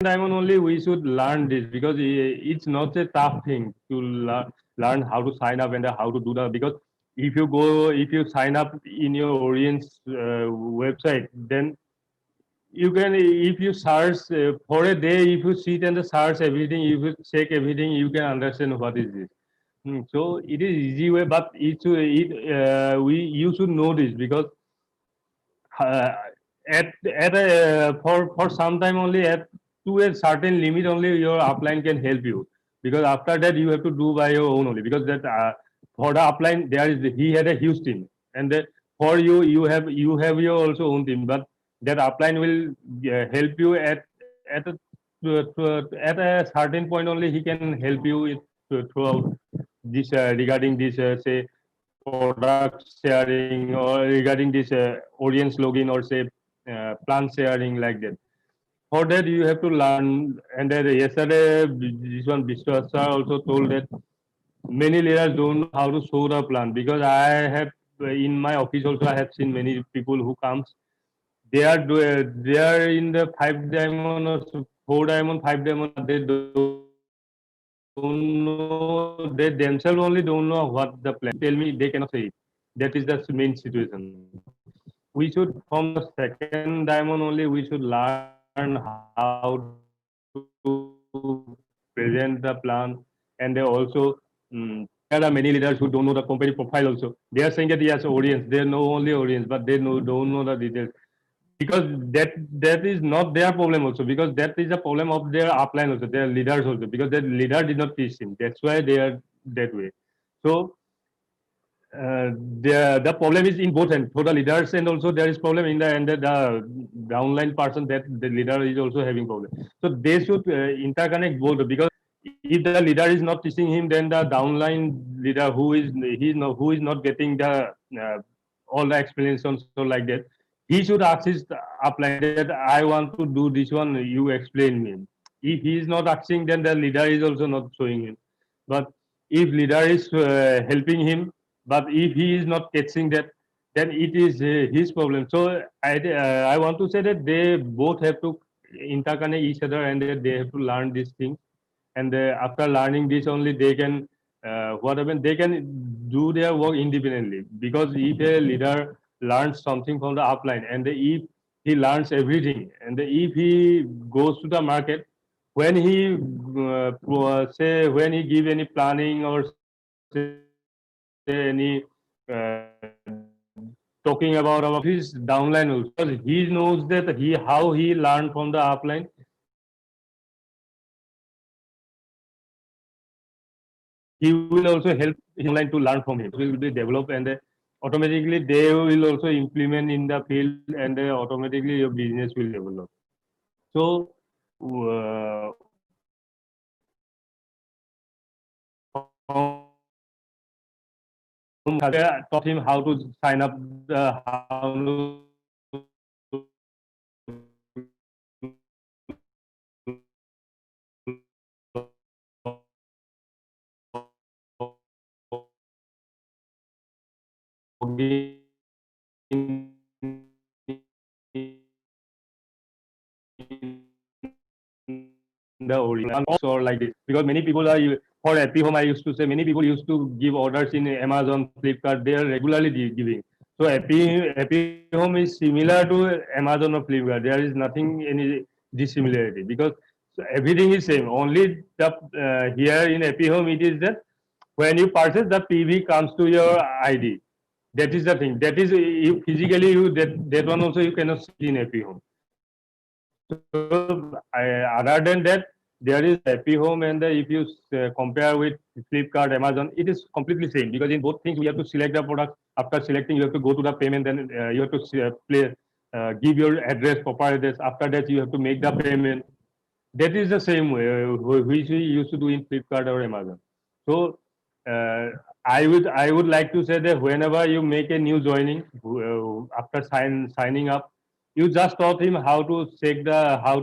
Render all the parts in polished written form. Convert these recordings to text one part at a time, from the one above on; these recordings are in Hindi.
Diamond only we should learn this because it's not a tough thing to learn how to sign up and how to do that. Because if you sign up in your Orient's website, then you can, if you search for a day, if you sit and search everything, if you check everything, you can understand what is this. So it is easy way, but we you should know this because uh, for some time only, at to a certain limit only, your upline can help you, because after that you have to do by your own only, because that for the upline there is, he had a huge team, and for you, you have your also own team, but that upline will help you at a certain point only. He can help you throughout this regarding this product sharing, or regarding this audience login, or say plan sharing, like that. For that you have to learn. And then yesterday this one Vishwas sir also told that many leaders don't know how to show the plan, because I have in my office also I have seen many people who comes, they are in the 5 diamond or 4 diamond, 5 diamond, but they don't know, they themselves only don't know what the plan. If you tell me, they cannot say it. That is the main situation. So we should, from the second diamond only, we should learn how to present the plan. And they also, there are many leaders who don't know the company profile also. They are saying that yes, audience, they know only audience, but they don't know the details, because that is not their problem also, because that is a problem of their upline also, their leaders also, because that leader did not teach him. That's why they are that way. So the problem is in both ends, for the leaders, and also there is problem in the downline person, that the leader is also having problem. So they should interconnect both, because if the leader is not teaching him, then the downline leader, who is not getting the all the explanations, so like that, he should ask his upline that I want to do this one, you explain me. If he is not asking, then the leader is also not showing him. But if leader is helping him, but if he is not catching that, then it is his problem. So I want to say that they both have to interconnect each other, and they have to learn these things. And after learning this only, they can what happen, they can do their work independently. Because if a leader learns something from the upline, and if he learns everything, and if he goes to the market, when he say, when he give any planning, or say any talking about our his downline also, because he knows that how he learned from the upline, he will also help his downline to learn from him. So automatically your business will be developed, and automatically they will also implement in the field, and automatically your business will develop. So in the origin, or like this, because many people are for Happy Home. I used to say many people used to give orders in Amazon, Flipkart. They are regularly giving. So Happy Home is similar to Amazon or Flipkart. There is nothing any dissimilarity, because so everything is same. Only the here in Happy Home, it is that when you purchase, the PV comes to your ID. That is the thing. That is, you physically, that one also you cannot see in Happy Home. So other than that, there is Happy Home, and if you compare with Flipkart, Amazon, it is completely same, because in both things we have to select the product. After selecting, you have to go to the payment, then you have to give your address, proper address. After that, you have to make the payment. That is the same way which we used to do in Flipkart or Amazon. So uh, I would like to say that whenever you make a new joining, after signing up, you just taught him how to check the how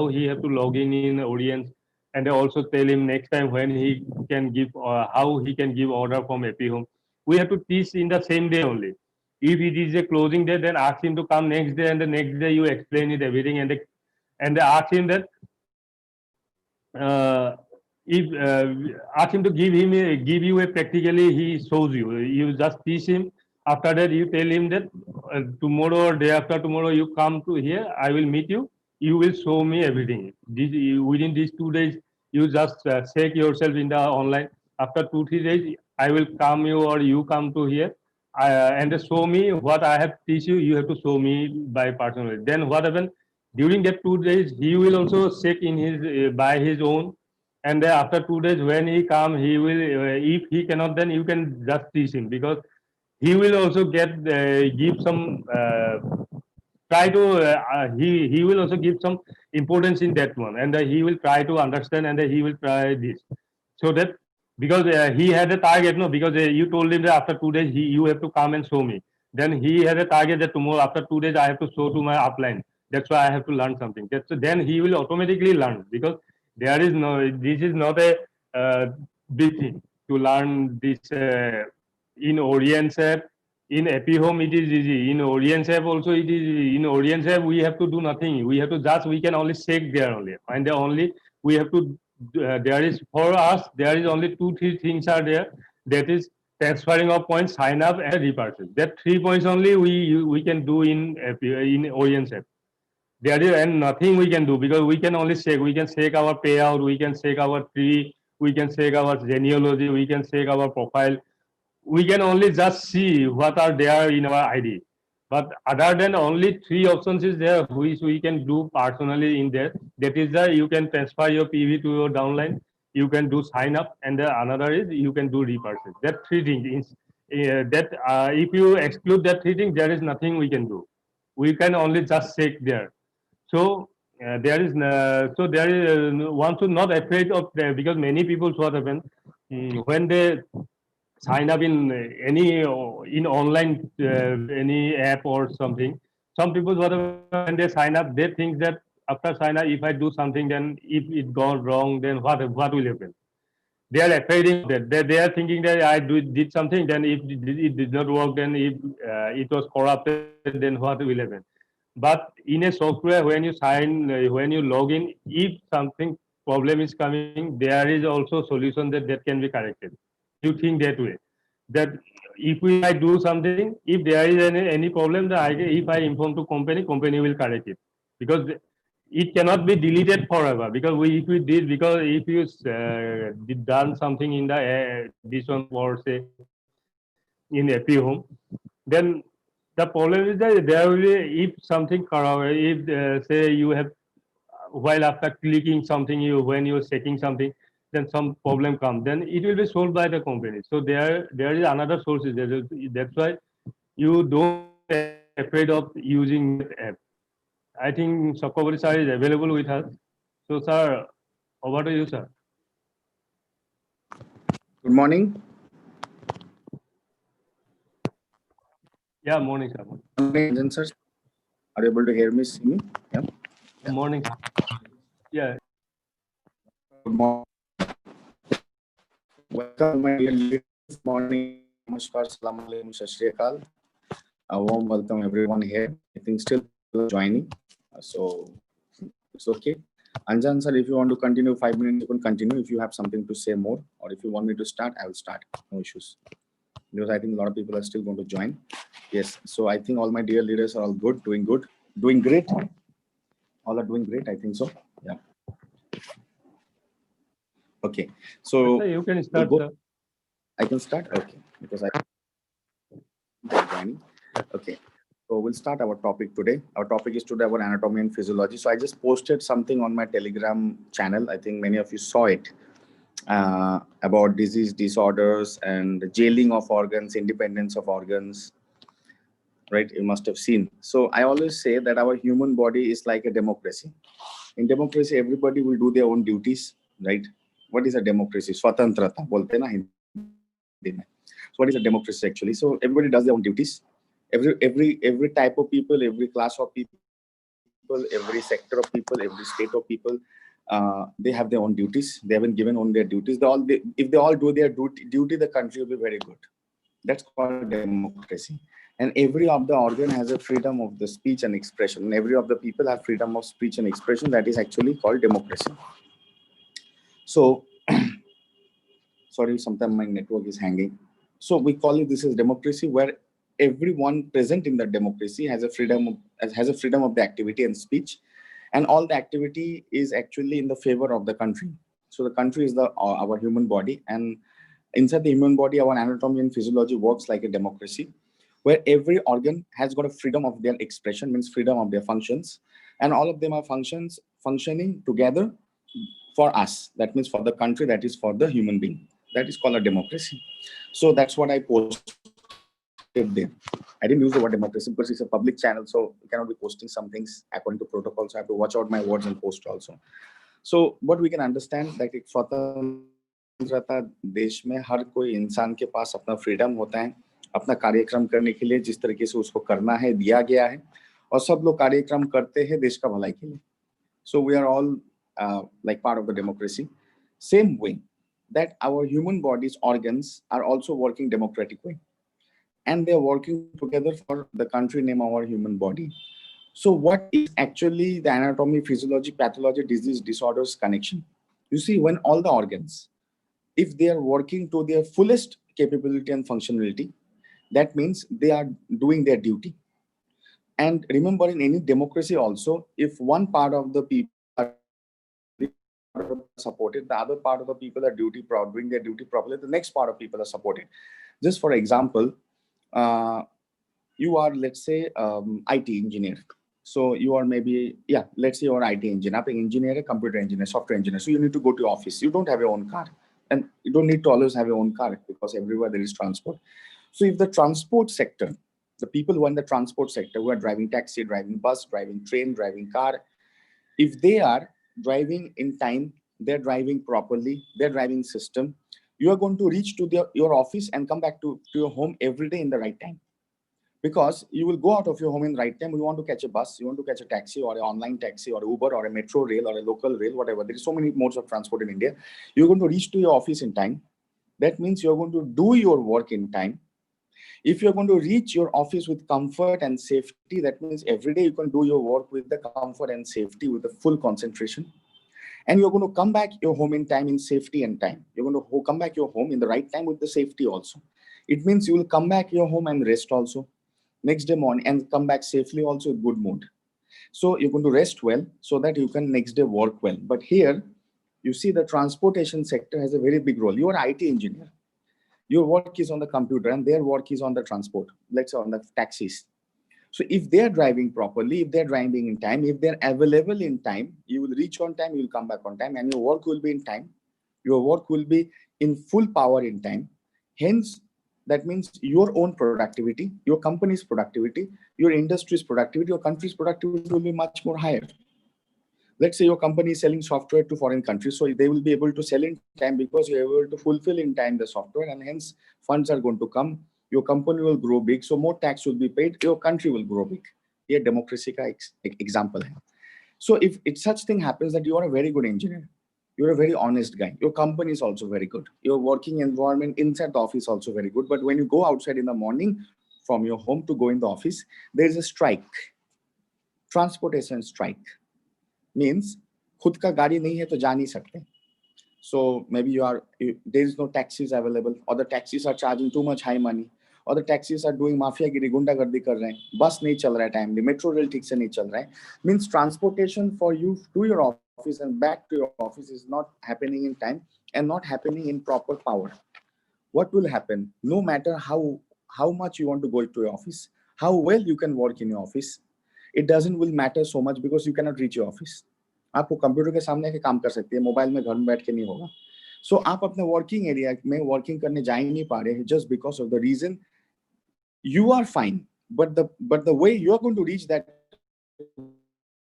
he have to log in audience, and also tell him next time when he can give how he can give order from Happy Home. We have to teach in the same day only. If it is a closing day, then ask him to come next day, and the next day you explain it everything, and they ask him that if ask him to give you a practically, he shows you. You just teach him. After that, you tell him that tomorrow or day after tomorrow you come to here. I will meet you. You will show me everything. Within these 2 days, you just check yourself in the online. After 2 3 days, I will come you or you come to here. And show me what I have teach you. You have to show me by personally. Then what happen? During that 2 days, he will also check in his by his own, and then after 2 days when he come, he will if he cannot, then you can just teach him, because he will also get give some try to he will also give some importance in that one, and he will try to understand, and he will try this, so that because he had a target, no, because you told him that after 2 days you have to come and show me. Then he had a target that tomorrow after 2 days I have to show to my upline. That's why I have to learn something. That's then he will automatically learn, because there is no, this is not a big thing to learn this in Orient app. In Epihome it is easy. In Orient app also it is easy. In Orient app we have to do nothing. We have to just, we can only check there only, and there only we have to there is, for us there is only 2 3 things are there. That is transferring of points, sign up, and repurchase. That 3 points only we can do in Orient app. There is and nothing we can do, because we can only check. We can check our payout, we can check our tree, we can check our genealogy, we can check our profile. We can only just see what are there in our ID. But other than only 3 options is there which we can do personally in there. That is the, you can transfer your PV to your downline, you can do sign up, and the another is you can do repurchase. That 3 things that if you exclude that 3 things, there is nothing we can do. We can only just check there. So there is so there is one should not afraid of because many people what happen when they sign up in any in online any app or something. Some people whatever when they sign up, they think that after sign up, if I do something, then if it goes wrong, then what will happen? They are afraid of that. They are thinking that did something, then if it did not work, then if it was corrupted, then what will happen? But in a software, when you sign, when you log in, if something problem is coming, there is also solution that can be corrected. You think that way, that if I do something, if there is any problem, that if I inform to company will correct it, because it cannot be deleted forever. Because if we did, because if you did done something in the this one, or say in Epi Home, then the problem is that there will be, if something if say you have while after clicking something, you when you're checking something, then some problem comes, then it will be solved by the company. So there is another sources. That's why you don't afraid of using that app. I think Sakobari sir is available with us. So sir, over to you, sir. Good morning. Yeah, morning, sir. Morning, sir. Are you able to hear me, see me? Yeah. Morning, sir. Yeah. Good morning. Welcome, my dear leaders. Good morning. Namaskar, salam alaikum, sat shri akal. A warm welcome, everyone here. I think still joining. So it's okay. Anjan sir, if you want to continue 5 minutes, you can continue. If you have something to say more, or if you want me to start, I will start. No issues. Because I think a lot of people are still going to join. Yes. So I think all my dear leaders are all good, doing great. All are doing great. I think so. Yeah. Okay. So you can start, we'll sir. I can start. Okay. Because I'm joining. Okay. So we'll start our topic today. Our topic is today about anatomy and physiology. So I just posted something on my Telegram channel. I think many of you saw it. About disease, disorders, and the jailing of organs, independence of organs, right? You must have seen. So I always say that our human body is like a democracy. In democracy, everybody will do their own duties, right? What is a democracy? Swatantrata, bolte na Hindi mein. So what is a democracy actually? So everybody does their own duties. Every type of people, every class of people, every sector of people, every state of people, they have their own duties. They have been given on their duties. If they all do their duty, the country will be very good. That's called democracy. And every of the organ has a freedom of the speech and expression. And every of the people have freedom of speech and expression. That is actually called democracy. So sorry, sometimes my network is hanging. So we call it, this is democracy, where everyone present in the democracy has a freedom of the activity and speech, and all the activity is actually in the favor of the country. So the country is our human body, and inside the human body, our anatomy and physiology works like a democracy, where every organ has got a freedom of their expression, means freedom of their functions, and all of them are functioning together for us. That means for the country, that is for the human being. That is called a democracy. So that's what I posted there. I didn't use the word democracy because it's a public channel, so we cannot be posting some things according to protocol. So I have to watch out my words and post also. So what we can understand that एक स्वतंत्रता देश में हर कोई इंसान के पास अपना फ्रीडम होता है अपना कार्यक्रम करने के लिए, जिस तरीके से उसको करना है दिया गया है, और सब लोग कार्यक्रम करते हैं देश का भलाई के लिए. So we are all like part of the democracy. Same way that our human body's organs are also working democratic way, and they are working together for the country name our human body. So what is actually the anatomy, physiology, pathology, disease, disorders connection? You see, when all the organs, if they are working to their fullest capability and functionality, that means they are doing their duty. And remember, in any democracy also, if one part of the people are supported, the other part of the people are doing their duty properly, the next part of people are supported. Just for example, you are, let's say, IT engineer. So you are maybe, let's say you are IT engineer, engineer, computer engineer, software engineer. So you need to go to office. You don't have your own car, and you don't need to always have your own car because everywhere there is transport. So if the transport sector, the people who are in the transport sector, who are driving taxi, driving bus, driving train, driving car, if they are driving in time, they're driving properly, they're driving system, you are going to reach to your office and come back to your home every day in the right time. Because you will go out of your home in the right time. You want to catch a bus, you want to catch a taxi or an online taxi or Uber or a metro rail or a local rail, whatever. There is so many modes of transport in India. You're going to reach to your office in time. That means you're going to do your work in time. If you're going to reach your office with comfort and safety, that means every day you can do your work with the comfort and safety, with the full concentration. And you're going to come back your home in time, in safety and time. You're going to come back your home in the right time with the safety also. It means you will come back your home and rest also next day morning, and come back safely also with good mood. So you're going to rest well so that you can next day work well. But here you see the transportation sector has a very big role. You are IT engineer. Your work is on the computer and their work is on the transport, let's say on the taxis. So if they're driving properly, if they're driving in time, if they're available in time, you will reach on time, you will come back on time, and your work will be in time. Your work will be in full power in time. Hence, that means your own productivity, your company's productivity, your industry's productivity, your country's productivity will be much more higher. Let's say your company is selling software to foreign countries, so they will be able to sell in time because you're able to fulfill in time the software, and hence funds are going to come. Your company will grow big, so more tax will be paid. Your country will grow big. Here, democracy ka example hai. So if such thing happens that you are a very good engineer, you're a very honest guy, your company is also very good, your working environment inside the office also very good, but when you go outside in the morning from your home to go in the office, there is a strike, transportation strike. Means खुद का गाड़ी नहीं है तो जा नहीं सकते. So maybe there is no taxis available, or the taxis are charging too much high money, or the taxis are doing mafiagiri, गुंडागर्दी कर रहे हैं, बस नहीं चल रहा है टाइमली, मेट्रो रेल ठीक से नहीं चल रहा है. Means transportation for you to your office and back to your office is not happening in time and not happening in proper power. What will happen? No matter how much you want to go to your office, how well you can work in your office, it doesn't will matter so much because you cannot reach your office. आपको कंप्यूटर के सामने के काम कर सकते हैं, मोबाइल में घर में बैठ के नहीं होगा. सो आप अपने वर्किंग एरिया में वर्किंग करने जा ही नहीं पा रहे हैं just because of the reason you are fine, but the way you are going to reach that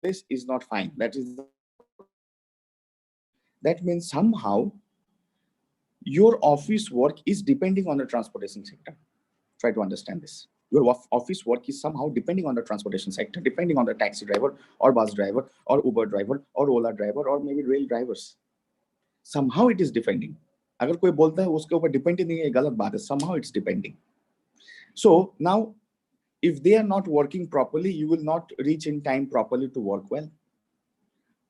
place is not fine. That means somehow your office work is depending on the transportation sector. Try to understand this. Your office work is somehow depending on the transportation sector, depending on the taxi driver or bus driver or Uber driver or Ola driver or maybe rail drivers. Somehow it is depending. अगर कोई बोलता है उसके ऊपर depending नहीं है, गलत बात है. Somehow it's depending. So now, if they are not working properly, you will not reach in time properly to work well.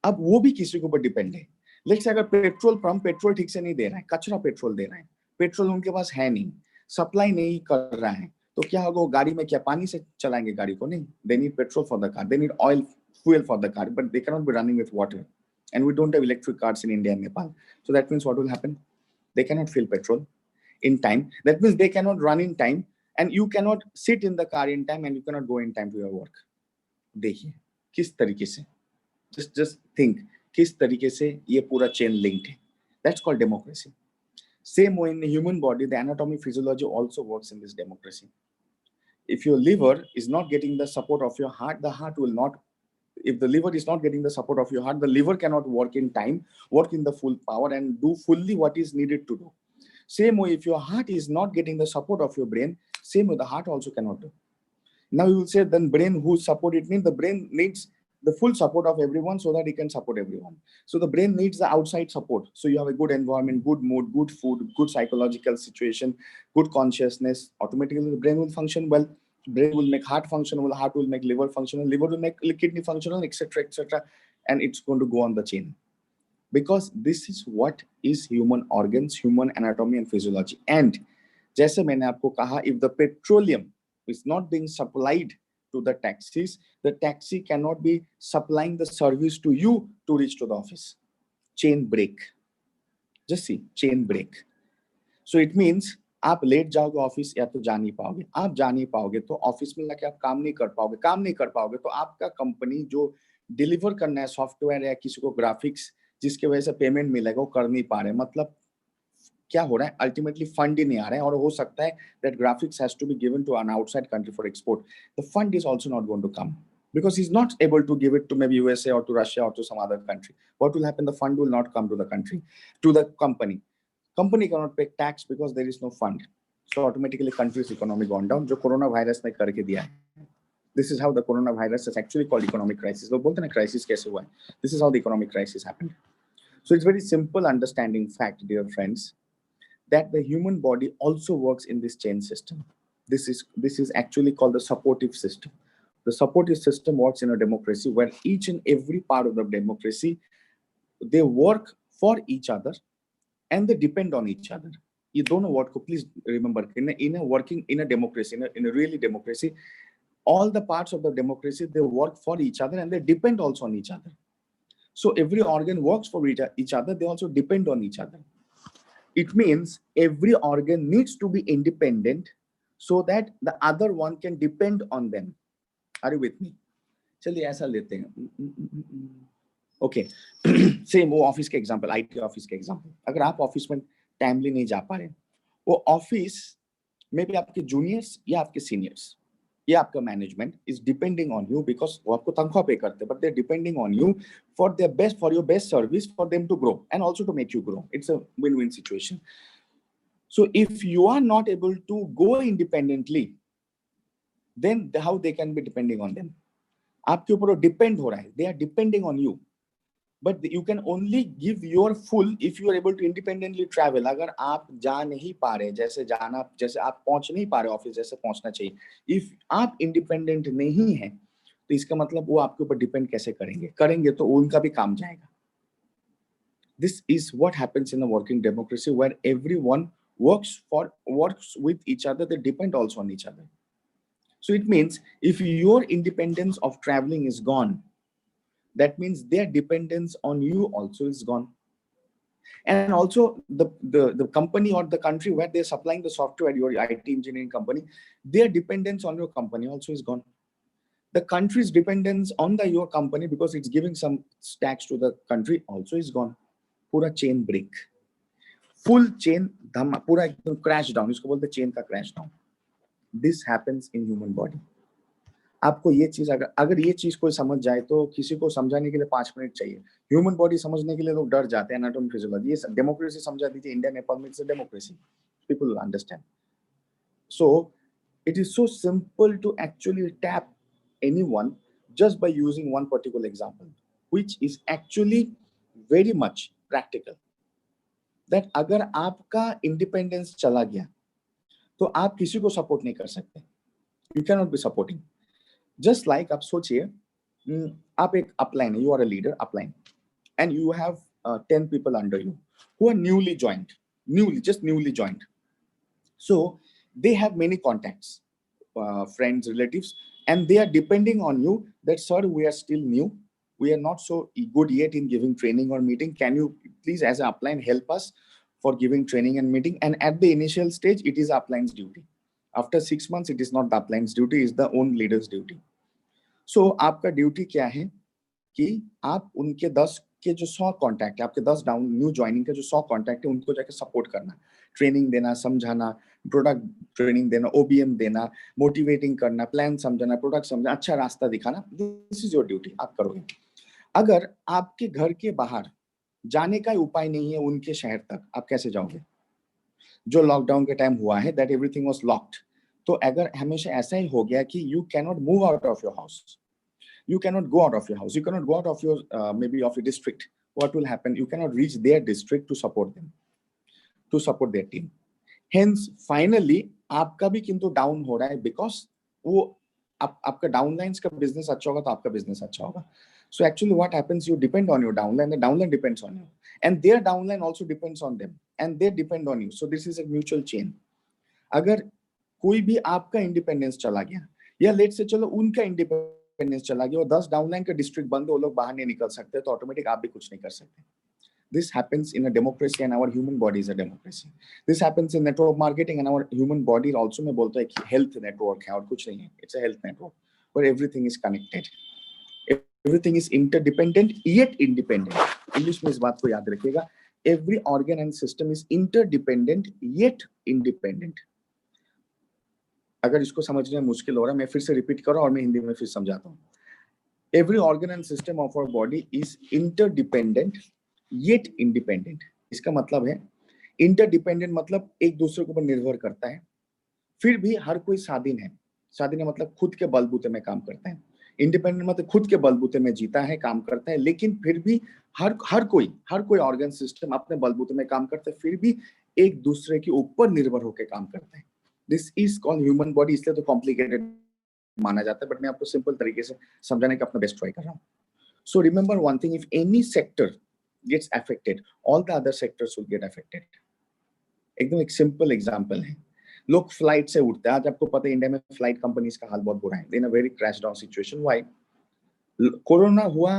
अब वो भी किसी के ऊपर depend है. लेट्स से अगर पेट्रोल पंप पेट्रोल ठीक से नहीं दे रहा है, कचरा पेट्रोल दे रहा है, पेट्रोल उनके पास है नहीं, सप्लाई नहीं कर रहा है, तो क्या होगा? वो गाड़ी में क्या पानी से चलाएंगे गाड़ी को? नहीं, they need petrol for the car, they need oil fuel for the car, but they cannot be running with water, and we don't have electric cars in India and Nepal. So that means what will happen? They cannot fill petrol in time. That means they cannot run in time, and you cannot sit in the car in time, and you cannot go in time to your work. देखिए किस तरीके से, just think किस तरीके से ये पूरा chain linked है. That's called democracy. Same way in the human body, the anatomy physiology also works in this democracy. If your liver is not getting the support of your heart, the heart will not. If the liver is not getting the support of your heart, the liver cannot work in time, work in the full power, and do fully what is needed to do. Same way, if your heart is not getting the support of your brain, same way the heart also cannot do. Now you will say, then brain whose support it needs? The brain needs the full support of everyone so that it can support everyone. So the brain needs the outside support. So you have a good environment, good mood, good food, good psychological situation, good consciousness. Automatically the brain will function well. Brain will make heart functional, heart will make liver functional, liver will make kidney functional, etc., etc., and it's going to go on the chain. Because this is what is human organs, human anatomy and physiology. And जैसे मैंने आपको कहा, if the petroleum is not being supplied to the taxis, the taxi cannot be supplying the service to you to reach to the office. Chain break. Just see, chain break. So it means आप लेट जाओगे ऑफिस या तो जा नहीं पाओगे, आप जा नहीं पाओगे तो ऑफिस में जाके आप काम नहीं कर पाओगे, काम नहीं कर पाओगे तो आपका कंपनी जो डिलीवर करना है सॉफ्टवेयर या किसी को ग्राफिक्स जिसकी वजह से पेमेंट मिलेगा वो कर नहीं पा रहे. मतलब क्या हो रहा है? अल्टीमेटली फंड ही नहीं आ रहा है, और हो सकता है that graphics has to be given to an outside country for export. The fund is also not going to come because he's not able to give it to maybe USA or to Russia or to some other country. What will happen? The fund will not come to the country, to the company. Company cannot pay tax because there is no fund. So automatically country's economy gone down. जो कोरोना वायरस ने करके दिया है. This is how the coronavirus is actually called economic crisis. लोग बोलते हैं ना crisis कैसे हुआ है? This is how the economic crisis happened. So it's very simple understanding fact, dear friends, that the human body also works in this chain system. This is actually called the supportive system. The supportive system works in a democracy where each and every part of the democracy, they work for each other and they depend on each other. You don't know what, please remember, in a working, in a democracy, in a really democracy, all the parts of the democracy, they work for each other and they depend also on each other. So every organ works for each other, they also depend on each other. It means every organ needs to be independent so that the other one can depend on them. Are you with me? चलिए ऐसा लेते हैं. ओके, सेम वो ऑफिस के एग्जांपल, आईटी ऑफिस के एग्जांपल. अगर आप ऑफिस में टाइमली नहीं जा पा रहे, वो ऑफिस में भी आपके जूनियर्स या आपके सीनियर्स या आपका management is depending on you, because वो आपको तनख्वाह पे करते हैं, but they are depending on you for their best, for your best service, for them to grow and also to make you grow. It's a win win situation. So if you are not able to go independently, then how they can be depending on them? आपके ऊपर वो डिपेंड हो रहा है, they are depending on you, but you can only give your full if you are able to independently travel. अगर आप जा नहीं पा रहे, जैसे आप पहुंच नहीं पा रहे ऑफिस जैसे पहुंचना चाहिए, if आप इंडिपेंडेंट नहीं है तो इसका मतलब वो आपके ऊपर डिपेंड कैसे करेंगे तो उनका भी काम जाएगा. This is what happens in a working democracy where everyone works with each other, they depend also on each other. So it means if your independence of traveling is gone, that means their dependence on you also is gone. And also the company or the country where they're supplying the software, your IT engineering company, their dependence on your company also is gone. The country's dependence on your company because it's giving some tax to the country also is gone. पूरा चेन ब्रेक, फुल चेन पूरा एकदम क्रैश डाउन, इसको बोलते हैं चेन का crash down. This happens in human body. आपको ये चीज अगर ये चीज कोई समझ जाए तो किसी को समझाने के लिए 5 मिनट चाहिए. ह्यूमन बॉडी समझने के लिए लोग डर जाते हैं, एनाटॉमी फिजियोलॉजी. ये डेमोक्रेसी समझा दीजिए, इंडिया नेपाल में it's a democracy, people will understand. So it is so simple to actually tap anyone just by using one particular example, which is actually very much practical. That अगर आपका इंडिपेंडेंस चला गया तो आप किसी को सपोर्ट नहीं कर सकते. You can not be supporting. Just like आप सोचिए, आप एक अपलाइन है, you are a leader upline, and you have 10 people under you who are newly joined, just newly joined. So they have many contacts, friends, relatives, and they are depending on you that, sir, we are still new. We are not so good yet in giving training or meeting. Can you please, as an upline, help us for giving training and meeting? And at the initial stage, it is upline's duty. After 6 months, it is not the upline's duty, it's the own leader's duty. So आपका ड्यूटी क्या है कि आप उनके 10 के जो 100 कॉन्टैक्ट है, आपके 10 डाउन न्यू ज्वाइनिंग के जो 100 कॉन्टैक्ट है, उनको जाके सपोर्ट करना, ट्रेनिंग देना, समझाना, प्रोडक्ट ट्रेनिंग देना, ओबीएम देना, मोटिवेटिंग करना, प्लान समझाना, प्रोडक्ट समझाना, अच्छा रास्ता दिखाना. दिस इज योर ड्यूटी, आप करोगे. अगर आपके घर के बाहर जाने का उपाय नहीं है उनके शहर तक, आप कैसे जाओगे? जो लॉकडाउन के टाइम हुआ है, दैट एवरीथिंग वाज लॉक्ड. तो अगर हमेशा ऐसा ही हो गया कि you can not move out of your house, you cannot go out of your house, you cannot go out of your maybe of your district, what will happen? You cannot reach their district to support them, to support their team. Hence finally आपका भी किंतु डाउन हो रहा है, because वो आपका डाउनलाइंस का बिजनेस अच्छा होगा तो आपका बिजनेस अच्छा होगा. So actually what happens, you depend on your downline, the downline depends on you, and their downline also depends on them, and they depend on you. So this is a mutual chain. अगर कोई भी आपका इंडिपेंडेंस चला गया, या लेट से चलो उनका इंडिपेंडेंस चला गया और 10 डाउनलाइन का डिस्ट्रिक्ट बंद, वो लोग बाहर नहीं निकल सकते, तो ऑटोमेटिक आप भी कुछ नहीं कर सकते. This happens in a democracy, and our human body is a democracy. This happens in network marketing, and our human body also मैं बोलता है कि health network है और कुछ नहीं है. It's a health network where everything is connected, everything is interdependent yet independent. English में इस बात को याद रखिएगा. Every organ and system is interdependent yet independent. अगर इसको समझने में मुश्किल हो रहा है, मैं फिर से रिपीट कर रहा हूं और मैं हिंदी में फिर समझाता हूं. Every organ and system of our body is interdependent yet independent. इसका मतलब है interdependent मतलब एक दूसरे के ऊपर निर्भर करता है, फिर भी हर कोई स्वाधीन है. स्वाधीन है मतलब खुद के बलबूते में काम करता है. इंडिपेंडेंट मतलब खुद के बलबूते में जीता है, काम करता है, लेकिन फिर भी हर कोई ऑर्गन सिस्टम अपने बलबूते में काम करता है, फिर भी एक दूसरे के ऊपर निर्भर होकर काम करता है. This is called human body. इसलिए तो कॉम्प्लिकेटेड माना जाता है, बट मैं आपको सिंपल तरीके से समझाने का अपना बेस्ट ट्राई कर रहा हूँ. So remember one thing, if any sector gets affected, all the other sectors will get affected. एकदम एक सिंपल एग्जांपल है, लोग फ्लाइट से उठते हैं. आज आपको पता है इंडिया में फ्लाइट कंपनीज का हाल बहुत बुरा है. In a very crash down situation. Why? Corona हुआ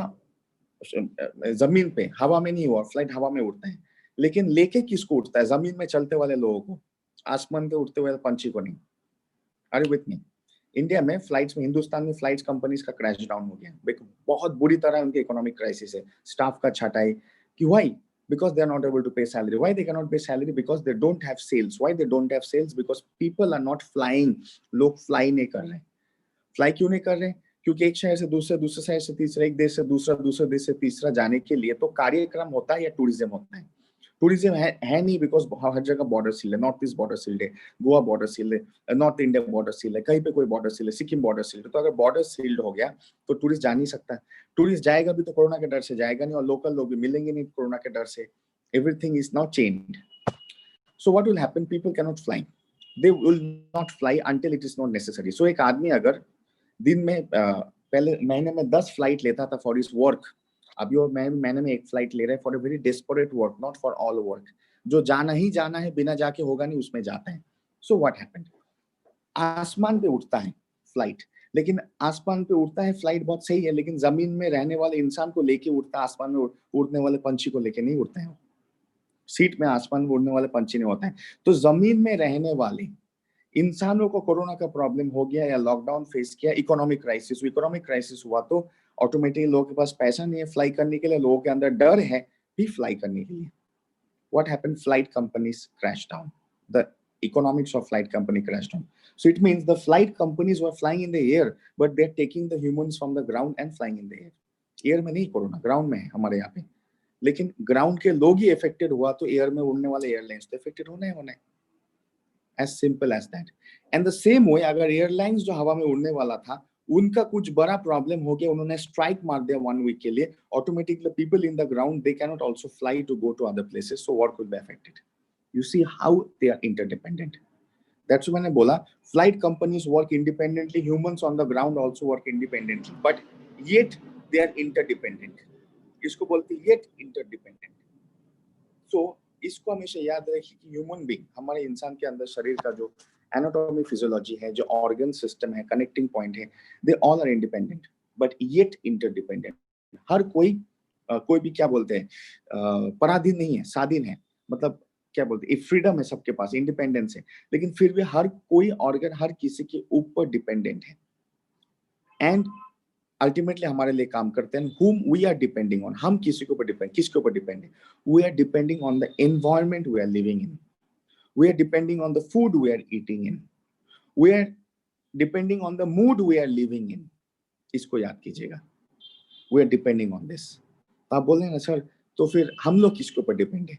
जमीन पे, हवा में नहीं हुआ. फ्लाइट हवा में उड़ते हैं, लेकिन लेके किसको उठता है? जमीन में चलते वाले लोगों को, आसमान पे उड़ते हुए पंछी को नहीं. Are you with me? India में फ्लाइट्स में, हिंदुस्तान में फ्लाइट्स कंपनीज का क्रैश डाउन हो गया. बहुत बुरी तरह उनकी इकोनॉमिक क्राइसिस है. स्टाफ का छटाई. कि why? Because they are not able to pay salary. Why they cannot pay salary? Because they don't have sales. Why they don't have sales? Because people are not flying. लोग फ्लाई नहीं कर रहे. फ्लाई क्यों नहीं कर रहे? क्योंकि एक शहर से दूसरे, दूसरे शहर से तीसरा, एक देश से दूसरा, दूसरे देश से तीसरा जाने के लिए तो कार्यक्रम होता है या टूरिज्म होता है. टूरिज्म है नहीं, बिकॉज हर जगह बॉर्डर सील है. नॉर्थ ईस्ट बॉर्डर सील्ड है, गोवा बॉर्डर सील है, नॉर्थ इंडिया बॉर्डर सील है, कहीं पे कोई बॉर्डर सील है, सिक्किम बॉर्डर सील्ड है. तो अगर बॉर्डर सील्ड हो गया तो टूरिस्ट जा नहीं सकता. टूरिस्ट जाएगा भी तो कोरोना के डर से जाएगा नहीं, और लोकल लोग भी मिलेंगे नहीं कोरोना के डर से. Everything is now changed. So what will happen? People cannot fly. They will not fly until it is not necessary. So एक आदमी अगर दिन में पहले महीने में 10 फ्लाइट लेता था for his work, अभी वो महीने में एक फ्लाइट ले रहा है for a very desperate work, not for all work. जो जाना ही जाना है, बिना जाके होगा नहीं, उसमें जाता है. So what happened? आसमान पे उठता है फ्लाइट, लेकिन आसमान पे उड़ता है फ्लाइट बहुत सही है, लेकिन जमीन में रहने वाले इंसान को लेके उड़ता है. आसमान में उड़ने वाले पंछी को लेके नहीं उड़ते हैं. सीट में आसमान में उड़ने वाले पंछी नहीं होते हैं. तो जमीन में रहने वाले इंसानों को कोरोना का प्रॉब्लम हो गया या लॉकडाउन फेस किया, इकोनॉमिक क्राइसिस हुआ, तो ऑटोमेटिकली लोगों के पास पैसा नहीं है फ्लाई करने के लिए, लोगों के अंदर डर है भी फ्लाई करने के लिए. What happened? Flight companies crash down. The economics of flight company crashed down. So it means the flight companies were flying in the air, but they're taking the humans from the ground and flying in the air. Air में नहीं कोरोना, ग्राउंड में है हमारे यहाँ पे. लेकिन ग्राउंड के लोग ही अफेक्टेड हुआ तो एयर में उड़ने वाले एयरलाइंस तो अफेक्टेड होना है. As simple as that. And the same way अगर एयरलाइंस जो हवा में उड़ने वाला था उनका कुछ बड़ा प्रॉब्लम हो गया, उन्होंने स्ट्राइक मार दिया 1 वीक के लिए, automatically people in the ground they can not also fly to go to other places. So work will be affected. You see how they are interdependent. That's why मैंने बोला flight companies work independently, humans on the ground also work independently, but yet they are interdependent. इसको बोलते हैं येट इंटरडिपेंडेंट। सो इसको हमेशा याद रखिए कि ह्यूमन बीइंग, हमारे इंसान के अंदर शरीर का जो एनाटॉमी फिजियोलॉजी है, जो ऑर्गन सिस्टम है, कनेक्टिंग पॉइंट है, they all are independent but yet interdependent. हर कोई कोई भी क्या बोलते हैं पराधीन नहीं है, स्वाधीन है, मतलब क्या बोलते हैं फ्रीडम है सबके पास, इंडिपेंडेंस है, लेकिन फिर भी हर कोई ऑर्गन हर किसी के ऊपर डिपेंडेंट है एंड अल्टीमेटली हमारे लिए काम करते हैं। whom we are depending on, हम किसी के ऊपर डिपेंड, किसके ऊपर डिपेंड है? We are depending on the environment we are living in. We are depending on the food we are eating in. We are depending on the mood we are living in. इसको याद कीजिएगा। We are depending on this. तो आप बोल रहे हैं ना सर, तो फिर हम लोग किसके ऊपर डिपेंड है?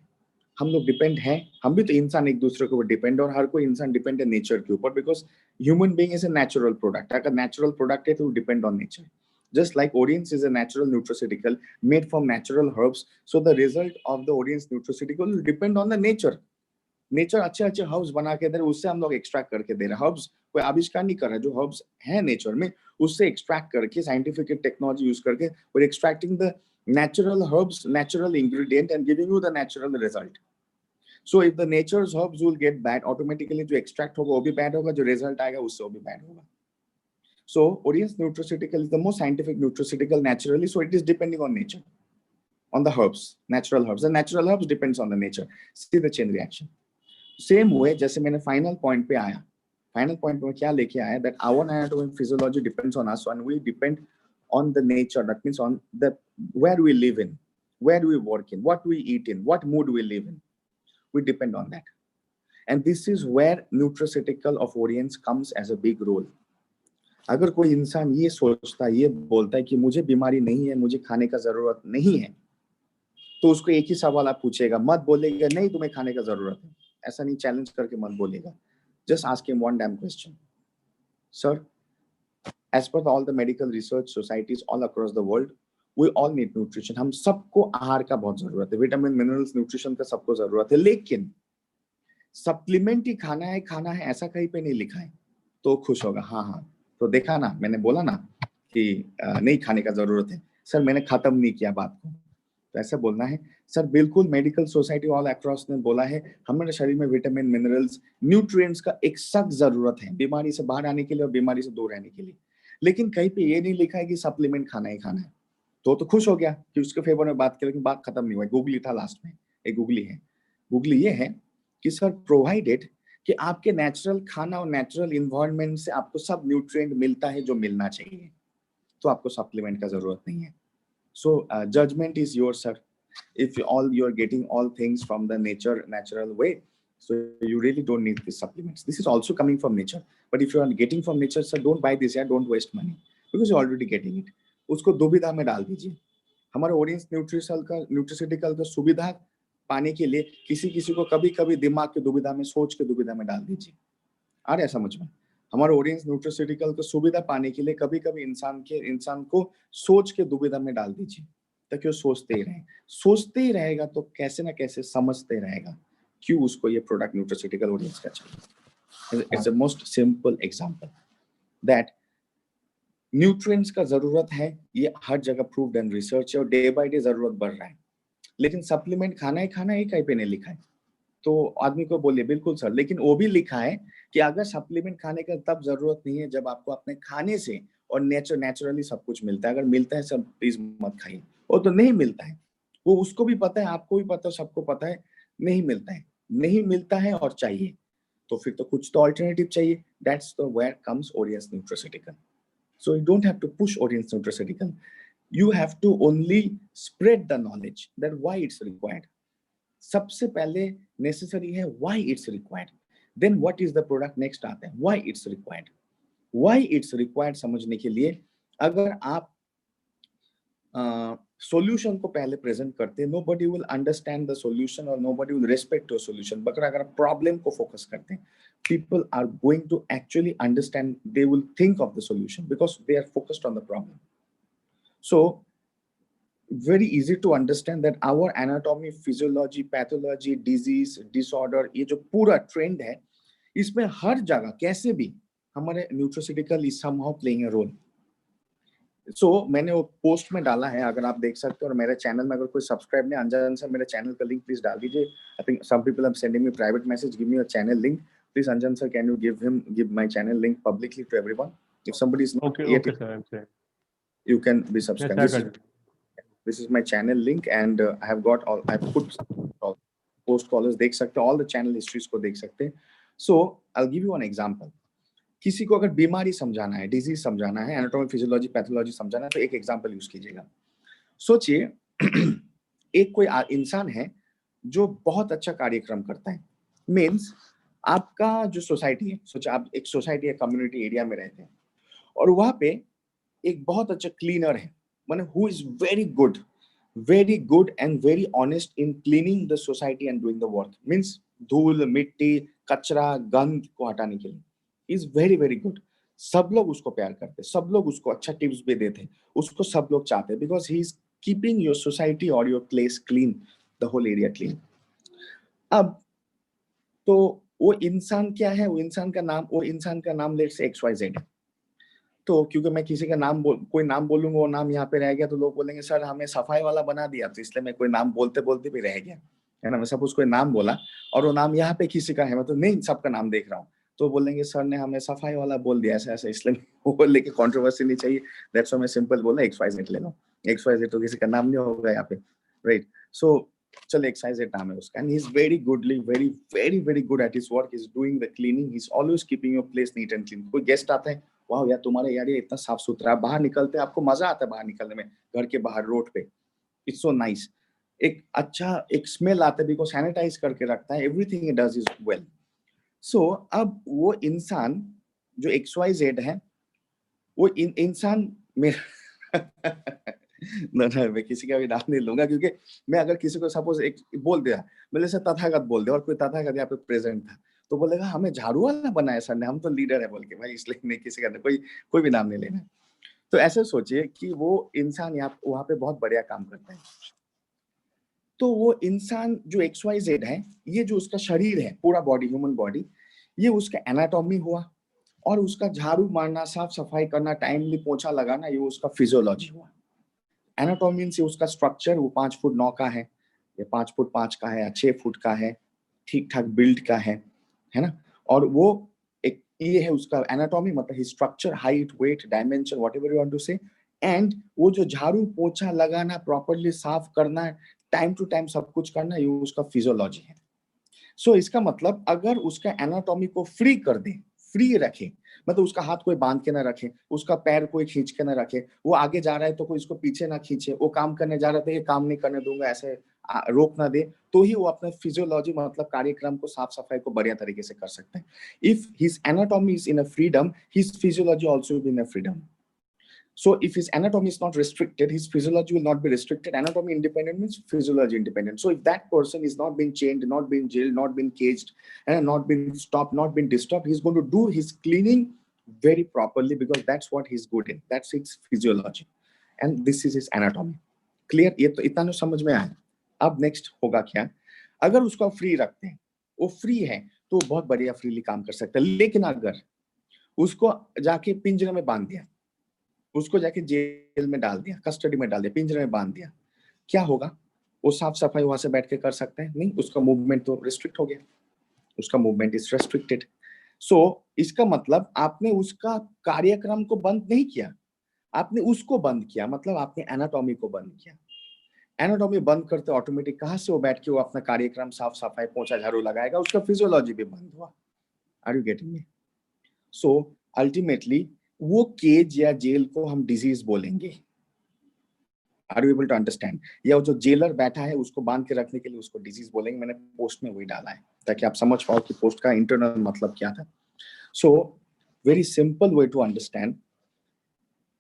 हम लोग डिपेंड हैं, हम भी तो इंसान एक दूसरे के ऊपर डिपेंड, और हर कोई इंसान डिपेंड है नेचर के ऊपर, because human being is a natural product. अगर नेचुरल प्रोडक्ट है तो depend on nature. Just like Oriens is a natural nutraceutical made from natural herbs, so the result of the Oriens nutraceutical will depend on the nature. Nature अच्छे अच्छे हर्ब्स बना के दे रहे, उससे हम लोग एक्सट्रैक्ट करके दे रहे हैं। हर्ब्स कोई आविष्कार नहीं कर रहा है, जो हर्ब्स हैं नेचर में उससे एक्सट्रैक्ट करके साइंटिफिक टेक्नोलॉजी यूज करके we're extracting the natural herbs, natural ingredient and giving you the natural result. So if the nature's herbs will get bad, automatically जो extract होगा वो भी bad होगा, जो result आएगा उससे वो भी bad होगा। So Oriens nutraceutical is the most scientific nutraceutical naturally, so it is depending on nature, on the herbs, natural herbs, and natural herbs depends on the nature. See the chain reaction. Same way, जैसे मैंने final point पे आया, final point पे क्या लेके आया, that our anatomy and physiology depends on us and we depend on the nature, that means on the where we live in, where we work in, what we eat in, what mood we live in, we depend on that. And this is where nutraceutical of Oriens comes as a big role. अगर कोई इंसान ये सोचता है, ये बोलता है कि मुझे बीमारी नहीं है, मुझे खाने का जरूरत नहीं है, तो उसको एक ही सवाल आप पूछेगा, मत बोलेगा नहीं तुम्हें खाने का जरूरत है, ऐसा नहीं, चैलेंज करके मत बोलेगा। Just ask him one damn question, sir, as per all the medical research societies all across the world, we all need nutrition. हम सबको आहार का बहुत जरूरत है, विटामिन मिनरल्स न्यूट्रिशन का सबको जरूरत है, लेकिन सप्लीमेंट ही खाना है ऐसा कहीं पे नहीं लिखा है। तो खुश होगा, हाँ हाँ, तो देखा ना, मैंने बोला ना कि नहीं खाने का जरूरत है, सर मैंने खत्म नहीं किया बात को। तो ऐसा बोलना है, सर बिल्कुल मेडिकल सोसाइटी ऑल अक्रॉस ने बोला है हमारे शरीर में विटामिन मिनरल्स न्यूट्रिएंट्स का एक सख्त जरूरत है बीमारी से बाहर आने के लिए और बीमारी से दूर रहने के लिए, लेकिन कहीं पे ये नहीं लिखा है कि सप्लीमेंट खाना ही खाना है। तो खुश हो गया कि उसके फेवर में बात की, लेकिन बात खत्म नहीं हुआ। गूगली था लास्ट में, एक गूगली है। गूगली ये है कि सर प्रोवाइडेड कि आपके नेचुरल खाना और नेचुरल इन्वायरमेंट से आपको सब न्यूट्रिएंट मिलता है जो मिलना चाहिए, तो आपको सप्लीमेंट का जरूरत नहीं है। So judgement is your sir, if all you are getting all things from the nature natural way, so you really don't need these supplements. This is also coming from nature, but if you are getting from nature, sir, don't buy this, yeah, don't waste money because you're already getting it. उसको दुविधा में डाल दीजिए। हमारे ओरिएंस न्यूट्रिशनल का सुविधा पाने के लिए किसी को कभी दिमाग के दुविधा में, सोच के दुविधा में डाल दीजिए। आ रहा है समझ में? हमारे ओरिएंस न्यूट्रिशनल का सुविधा पाने के लिए कभी इंसान को सोच के दुविधा में डाल दीजिए, ताकि वो सोचते ही रहेगा तो कैसे ना कैसे समझते रहेगा क्यों उसको ये प्रोडक्ट न्यूट्रिशनल ओरिएंस का चाहिए। It's a most simple example that nutrients का जरूरत है, ये हर जगह प्रूव्ड एंड रिसर्च है और डे बाय डे जरूरत बढ़ रहा है, लेकिन सप्लीमेंट खाना ही कहीं पे नहीं लिखा है। तो आदमी को बोलिए बिल्कुल सर, लेकिन वो भी लिखा है कि अगर सप्लीमेंट खाने का तब जरूरत नहीं है जब आपको अपने खाने से और नेचुरली सब कुछ मिलता है। अगर मिलता है सब प्लीज मत खाइए। वो तो नहीं मिलता है, वो उसको भी पता है, आपको भी पता है, सबको पता है, नहीं मिलता है और चाहिए, तो फिर तो कुछ तो अल्टरनेटिव चाहिए। That's the where comes Oriens nutritional. So you don't have to push Oriens nutritional, you have to only spread the knowledge that why it's required. सबसे पहले necessary है why it's required, then what is the product, next आता है why it's required समझने के लिए अगर आप solution को पहले present करते हैं, nobody will understand the solution or nobody will respect your solution। But अगर आप problem को focus करते हैं, people are going to actually understand, they will think of the solution because they are focused on the problem. So very easy to understand that our anatomy, physiology, pathology, disease, disorder, ये जो पूरा ट्रेंड है, इसमें हर जगह कैसे भी हमारे nutritional is somehow playing a role. मैंने वो पोस्ट में डाला है, अगर आप देख सकते हो, और मेरे चैनल में अगर कोई सब्सक्राइब नहीं, अंजान सर मेरे चैनल का लिंक प्लीज डाल दीजिए। I think some people are sending me private message, give me your channel link please. Anjan sir, can you give my channel link publicly to everyone? If somebody is not Okay, yet, okay, sir. I'm saying. you can be Yes, subscribed. sir. This is my channel link, and I have put all post callers देख सकते हैं, all the channel histories को देख सकते हैं। So I'll give you one example. किसी को अगर बीमारी समझाना है, डिजीज समझाना है, एनाटॉमी, फिजियोलॉजी, पैथोलॉजी समझाना है, तो एक एग्जांपल यूज कीजिएगा। सोचिए एक कोई इंसान है जो बहुत अच्छा कार्यक्रम करता है, मीन्स आपका जो सोसाइटी है, सोचिए आप एक सोसाइटी या कम्युनिटी एरिया में रहते हैं और वहां पे एक बहुत अच्छा क्लीनर है, माने who is very good and very honest in cleaning the society and doing the work, means धूल, मिट्टी, कचरा, गंद को हटाने के लिए इज वेरी गुड। सब लोग उसको प्यार करते, सब लोग उसको अच्छा टिप्स भी देते, उसको सब लोग चाहते, because he is keeping your society और your place clean, the whole area clean. अब तो वो इंसान क्या है, वो इंसान का नाम लेट्स से XYZ है। तो क्योंकि मैं किसी का कोई नाम बोलूंगा, वो नाम यहाँ पे रह गया, तो लोग बोलेंगे सर हमें सफाई वाला बना दिया, तो इसलिए मैं कोई नाम बोलते बोलते भी रह गया, है ना। मैं सपोज कोई नाम बोला और वो नाम यहाँ पे किसी का है, मैं तो नहीं सबका नाम देख रहा हूँ, तो बोलेंगे सर ने हमें सफाई वाला बोल दिया ऐसा ऐसा, इसलिए वो लेके कंट्रोवर्सी नहीं चाहिए, दैट्स व्हाई मैं सिंपल बोला XYZ ले लो। XYZ तो किसी का नाम नहीं होगा यहाँ पे, राइट। सो चलो XYZ नाम है उसका, and he is very good at his work, is doing the cleaning, he is always keeping your place neat and clean. कोई गेस्ट आता है, वाह यार तुम्हारे यार ये इतना साफ सुथरा है, बाहर निकलते हैं आपको मजा आता है, बाहर निकलने में, घर के बाहर रोड पे, इट्स सो नाइस। एक अच्छा एक स्मेल आता है, बिकॉज सैनिटाइज करके रखता है, everything he does is well. So अब वो इंसान जो XYZ है, वो इंसान मेरा ना मैं किसी का भी नाम नहीं लूंगा, क्योंकि मैं अगर किसी को सपोज एक बोल दिया, मैंने से तथागत बोल दिया और कोई तथागत यहाँ पे प्रेजेंट था, तो बोलेगा हमें झाड़ू वाला बनाया सर ने, हम तो लीडर है बोल के, भाई इसलिए नहीं किसी का कोई भी नाम नहीं लेना। तो ऐसे सोचिए कि वो इंसान यहाँ वहां पे बहुत बढ़िया काम करता है। तो वो इंसान जो XYZ है, ये जो उसका शरीर है, पूरा बॉडी, ह्यूमन बॉडी, ये उसका एनाटॉमी हुआ, और उसका झाड़ू मारना, साफ सफाई करना, टाइमली पोछा लगाना, ये उसका फिजियोलॉजी हुआ। एनाटॉमी से उसका स्ट्रक्चर, वो 5 फुट 9 का है, या 5 फुट 5 का है, या 6 फुट का है, ठीक ठाक बिल्ड का है ना। और वो एक ये है उसका एनाटॉमी, मतलब structure, height, weight, dimension, whatever you want to say. And वो जो झाड़ू पोछा लगाना, प्रॉपर्ली साफ करना, टाइम टू टाइम सब कुछ करना, ये उसका फिजियोलॉजी है। सो इसका मतलब अगर उसका एनाटॉमी को फ्री कर दे, फ्री रखे, मतलब उसका हाथ कोई बांध के ना रखे, उसका पैर कोई खींच के ना रखे, वो आगे जा रहा है तो कोई इसको पीछे ना खींचे, वो काम करने जा रहा था ये काम नहीं करने दूंगा ऐसे रोक ना दे, तो ही वो अपना फिजियोलॉजी मतलब कार्यक्रम को, साफ सफाई को बढ़िया तरीके से कर सकते हैं। If his anatomy is in a freedom, his physiology also will in a freedom. So if his anatomy is not restricted, his physiology will not be restricted. Anatomy independent means physiology independent. So if that person is not being chained, not being jailed, not being caged, and not being stopped, not being disturbed, he's going to do his cleaning very properly, because that's what he's good in. That's his physiology. And this is his anatomy. Clear? ये तो इतना समझ में आया। अब नेक्स्ट होगा क्या, अगर उसको फ्री रखते हैं, वो फ्री है तो बहुत बढ़िया फ्रीली काम कर सकता है। लेकिन अगर उसको जाके पिंजरे में बांध दिया, उसको जाके जेल में डाल दिया, कस्टडी में डाल दिया, पिंजरे में बांध दिया, क्या होगा? वो साफ सफाई वहां से बैठ के कर सकते हैं? नहीं, उसका मूवमेंट तो रिस्ट्रिक्ट हो गया, उसका मूवमेंट इज रेस्ट्रिक्टेड। सो इसका मतलब आपने उसका कार्यक्रम को बंद नहीं किया, आपने उसको बंद किया, मतलब आपने एनाटॉमी को बंद किया। एनाटॉमी बंद करते ऑटोमेटिक कहां से वो बैठ के वो अपना कार्यक्रम, साफ सफाई, पोछा झाड़ू लगाएगा, उसका फिजियोलॉजी भी बंद हुआ। Are you getting me? So ultimately वो केज या जेल को हम डिजीज बोलेंगे। Are you able to understand? या जो जेलर बैठा है उसको बांध के रखने के लिए उसको डिजीज बोलेंगे। मैंने पोस्ट में वही डाला है ताकि आप समझ पाओ कि पोस्ट का इंटरनल मतलब क्या था। So very simple way to understand,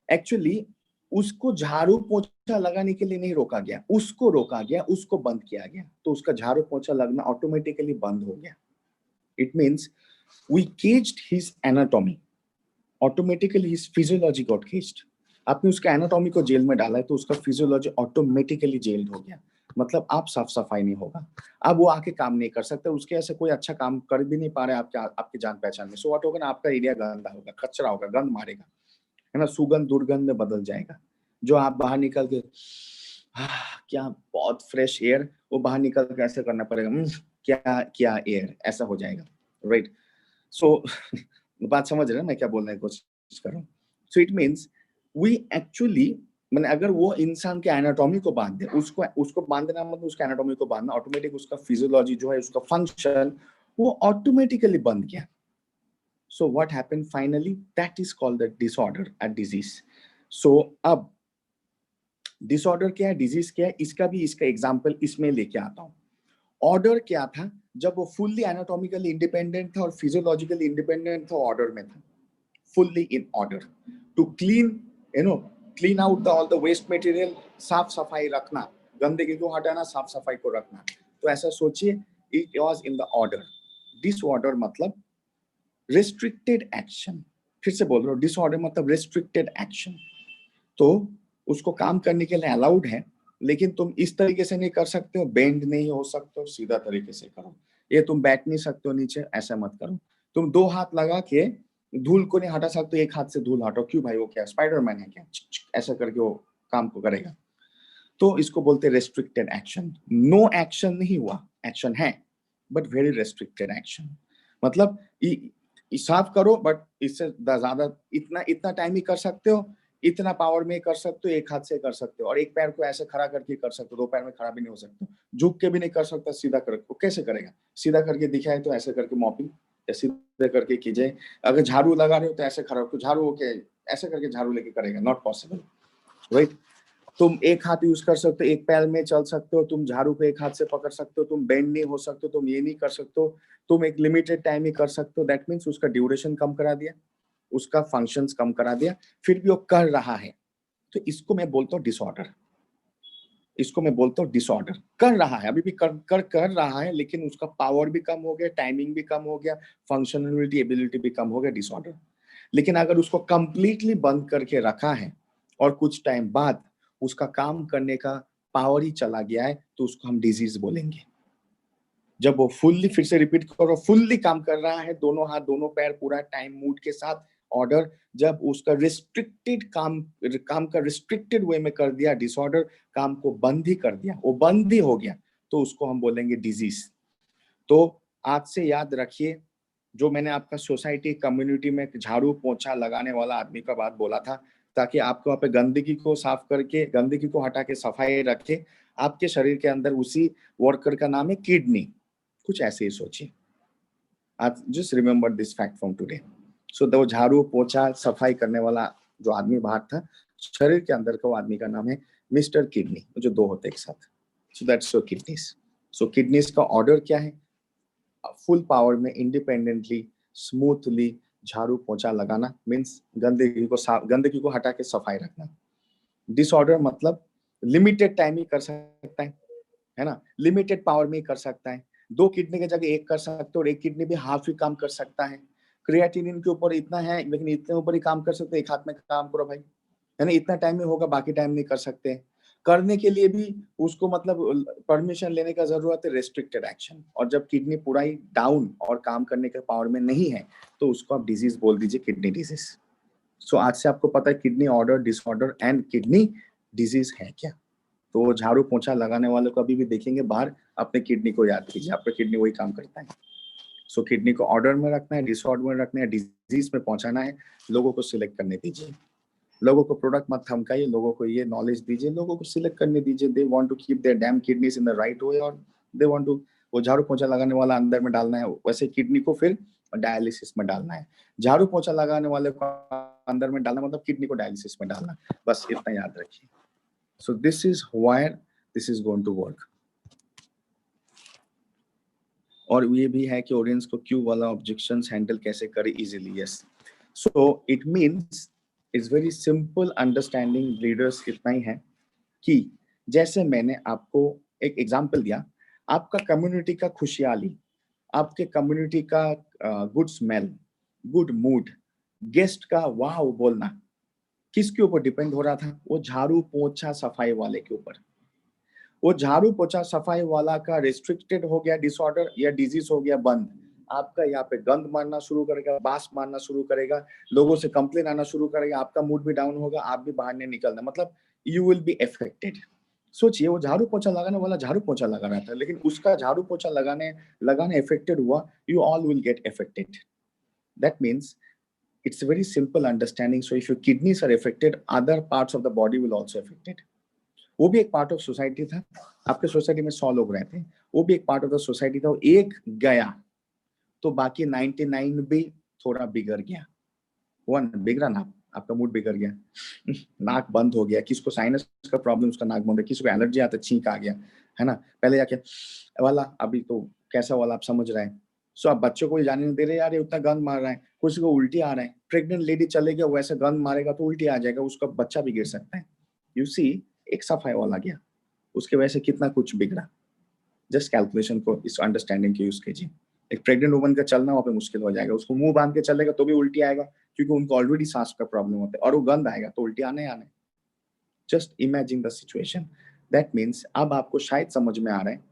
actually उसको झाड़ू पोछा लगाने के लिए नहीं रोका गया, उसको रोका गया, उसको बंद किया गया, तो उसका झाड़ू पोछा लगना ऑटोमेटिकली बंद हो गया। It means we caged his anatomy, automatically his physiology got caged. आपने उसका एनाटॉमी को जेल में डाला है तो उसका फिजियोलॉजी ऑटोमेटिकली जेल्ड हो गया, मतलब आप साफ सफाई नहीं होगा, अब वो आके काम नहीं कर सकते, उसके ऐसे कोई अच्छा काम कर भी नहीं पा रहे आपके जान पहचान में। सो व्हाट होगा ना, आपका एरिया गंदा होगा, कचरा होगा, गंद मारेगा, है ना, सुगंध दुर्गंध में बदल जाएगा। जो आप बाहर निकल के क्या बहुत फ्रेश एयर, वो बाहर निकल के ऐसे करना पड़ेगा, क्या क्या एयर, ऐसा हो जाएगा, राइट। सो बात समझ रहे हैं मैं क्या बोलने की कोशिश कर रहा हूँ। So it means we actually, मैंने अगर वो इंसान के एनाटॉमी को बांध दे, उसको बांध देना मतलब उसके एनाटॉमी को बांधना, ऑटोमेटिक उसका फिजियोलॉजी जो है, उसका फंक्शन वो ऑटोमेटिकली बंद गया। So what happened finally, that is called the disorder, a disease. So अब डिसऑर्डर क्या है, डिजीज क्या है, इसका एग्जांपल इसमें लेके आता हूँ। ऑर्डर क्या था, जब वो फुल्ली एनाटॉमिकली इंडिपेंडेंट था और फिजियोलॉजिकली इंडिपेंडेंट था, ऑर्डर में था, fully in order to clean, clean out the all the waste material, साफ सफाई रखना, गंदगी को हटाना, साफ सफाई को रखना। तो ऐसा सोचिए, it was in the order. Disorder मतलब रिस्ट्रिक्टेड एक्शन। फिर से बोल रहा हूँ, डिसऑर्डर मतलब रिस्ट्रिक्टेड एक्शन। तो उसको काम करने के लिए अलाउड है, लेकिन तुम इस तरीके से नहीं कर सकते हो, बेंड नहीं हो सकते हो, सीधा तरीके से करो। ये तुम बैठ नहीं सकते हो नीचे, ऐसा मत करो। तुम दो हाथ लगा के धूल को नहीं हटा सकते, एक हाथ से धूल हटाओ, क्यों भाई, वो क्या स्पाइडरमैन है क्या, ऐसा करके वो काम को करेगा। तो इसको बोलते हैं रेस्ट्रिक्टेड एक्शन। नो एक्शन नहीं हुआ, एक्शन है बट वेरी रेस्ट्रिक्टेड एक्शन। मतलब साफ करो बट इससे ज्यादा इतना इतना टाइम ही कर सकते हो, इतना पावर में कर सकते हो, एक हाथ से कर सकते हो, और एक पैर को ऐसे खड़ा करके कर सकते हो, दो पैर में खड़ा भी नहीं हो सकते, झुक के भी नहीं कर सकता, सीधा कर, वो कैसे करेगा। सीधा करके दिखाए तो ऐसे करके मॉपिंग, या सीधे करके कीजिए। अगर झाड़ू लगा रहे हो तो ऐसे खड़ा हो, झाड़ू होके ऐसे करके झाड़ू लेके करेगा, नॉट पॉसिबल, राइट। तुम एक हाथ यूज कर सकते हो, एक पैर में चल सकते हो, तुम झाड़ू को एक हाथ से पकड़ सकते हो, तुम बेंड नहीं हो सकते हो, तुम ये नहीं कर सकते हो, तुम एक लिमिटेड टाइम ही कर सकते हो। दैट मीन्स उसका ड्यूरेशन कम करा दिया, उसका फंक्शंस कम करा दिया, फिर भी वो कर रहा है। तो इसको मैं बोलता हूँ डिसऑर्डर। इसको मैं बोलता हूँ डिसऑर्डर। कर रहा है, अभी भी कर रहा है, लेकिन उसका पावर भी कम हो गया, टाइमिंग भी कम हो गया, फंक्शनलिटी एबिलिटी भी कम हो गया, डिसऑर्डर। लेकिन अगर उसको कंप्लीटली बंद करके रखा है और कुछ टाइम बाद उसका काम करने का पावर ही चला गया है, तो उसको हम डिजीज बोलेंगे। जब वो फुल्ली, फिर से रिपीट करो, फुल्ली काम कर रहा है, दोनों हाथ दोनों पैर पूरा टाइम मूड के साथ, ऑर्डर, जब उसका रिस्ट्रिक्टेड काम का रिस्ट्रिक्टेड वे में कर दिया, डिसऑर्डर, काम को बंद ही कर दिया, वो बंद ही हो गया, तो उसको हम बोलेंगे डिजीज। तो आज से याद रखिए, जो मैंने आपका सोसाइटी कम्युनिटी में झाड़ू पोछा लगाने वाला आदमी का बात बोला था, ताकि आपको वहाँ पे गंदगी को साफ करके, गंदगी को हटा के सफाई रखे, आपके शरीर के अंदर उसी वर्कर का नाम है किडनी। कुछ ऐसे ही सोचिए। आज just remember this fact from today. So वो झाड़ू पोछा सफाई करने वाला जो आदमी बाहर था, शरीर के अंदर का वो आदमी का नाम है मिस्टर किडनी, जो दो होते एक साथ। So that's your kidneys. So kidneys का ऑर्डर क्या है, फुल पावर में इंडिपेंडेंटली स्मूथली झाड़ू पोछा लगाना, मीन्स गंदगी को हटा के सफाई रखना। डिसऑर्डर मतलब लिमिटेड टाइम ही कर सकता है ना, लिमिटेड पावर में ही कर सकता है। दो किडनी की जगह एक कर सकते हो, और एक किडनी भी हाफ ही काम कर सकता है। क्रिएटिनिन के ऊपर इतना है, लेकिन इतने ऊपर ही काम कर सकते, एक हाथ में काम करो भाई, है ना, इतना टाइम में होगा, बाकी टाइम नहीं कर सकते। करने के लिए भी उसको मतलब परमिशन लेने का जरूरत है, रेस्ट्रिक्टेड एक्शन। और जब किडनी पूरा ही डाउन और काम करने के पावर में नहीं है, तो उसको आप डिजीज बोल दीजिए, किडनी डिजीज। सो आज से आपको पता है kidney order, disorder and kidney disease है क्या। तो झाड़ू पोछा लगाने वालों को अभी भी देखेंगे बाहर, अपने किडनी को याद कीजिए, आपका किडनी वही काम करता है। सो किडनी को ऑर्डर में रखना है, डिसऑर्डर में रखना है, डिजीज में पहुंचाना है, लोगों को सिलेक्ट करने दीजिए। लोगों को प्रोडक्ट मत थमकाइए, लोगों को ये नॉलेज दीजिए, लोगों को सिलेक्ट करने दीजिए। They want to keep their damn kidneys in the right way, और दे वांट टू, वो झाड़ू पोछा लगाने वाला अंदर में डालना है, वैसे किडनी को फिर डायलिसिस में डालना है। झाड़ू पोछा लगाने वाले को अंदर में डालना मतलब किडनी को डायलिसिस में डालना, बस इतना याद रखिए। So this is why this is going to work. और ये भी है कि ऑडियंस को क्यों वाला ऑब्जेक्शंस हैंडल कैसे करे easily. Yes, so it means it's very simple understanding leaders इतना ही है कि जैसे मैंने आपको एक एग्जांपल दिया, आपका कम्युनिटी का खुशहाली, आपके कम्युनिटी का good smell, good mood, guest का वाह बोलना किसके ऊपर डिपेंड हो रहा था, वो झाड़ू पोछा सफाई वाले के ऊपर। वो झाड़ू पोछा सफाई वाला का रिस्ट्रिक्टेड हो गया डिसऑर्डर या डिजीज हो गया बंद, आपका यहाँ पे गंद मारना शुरू करेगा, बास मारना शुरू करेगा, लोगों से कंप्लेन आना शुरू करेगा, आपका मूड भी डाउन होगा, आप भी बाहर नहीं निकलना, मतलब यू विल बी अफेक्टेड। सोचिए वो झाड़ू पोछा लगाने वाला झाड़ू पोछा लगा रहा था, लेकिन उसका झाड़ू पोछा लगाने अफेक्टेड हुआ, you all will get affected. That means it's a very simple understanding. So if your kidneys are affected, other parts of the body will also affected. वो भी एक पार्ट ऑफ सोसाइटी था, आपके सोसाइटी में 100 लोग रहते हैं, वो भी एक पार्ट ऑफ द सोसाइटी था, एक गया तो बाकी 99 भी थोड़ा बिगड़ गया। वन बिगड़ा ना, आपका मूड बिगड़ गया, नाक बंद हो गया, किसको साइनस का प्रॉब्लम, उसका नाक बंद है, किसी को एलर्जी आता, छींक आ गया, है ना, पहले जाके वाला, अभी तो कैसा वाला आप समझ रहे हैं। सो आप बच्चों को जाने नहीं दे रहे, यार ये उतना गंद मार रहा है, किसी को उल्टी आ रहा है, प्रेग्नेंट लेडी चले गया, वैसे गंद मारेगा तो उल्टी आ जाएगा, उसका बच्चा भी गिर सकता है। यू सी, एक सफाई वाला गया, उसके वजह से कितना कुछ बिगड़ा। जस्ट कैलकुलेशन को इस अंडरस्टैंडिंग के यूज कीजिए। एक प्रेग्नेंट वुमन का चलना वहाँ पे मुश्किल हो जाएगा, उसको मुंह बांध के चलेगा तो भी उल्टी आएगा, क्योंकि उनको ऑलरेडी सांस का प्रॉब्लम होता है, और वो गंद आएगा तो उल्टी आने आने। Just imagine the situation. That means अब आपको शायद समझ में आ रहा है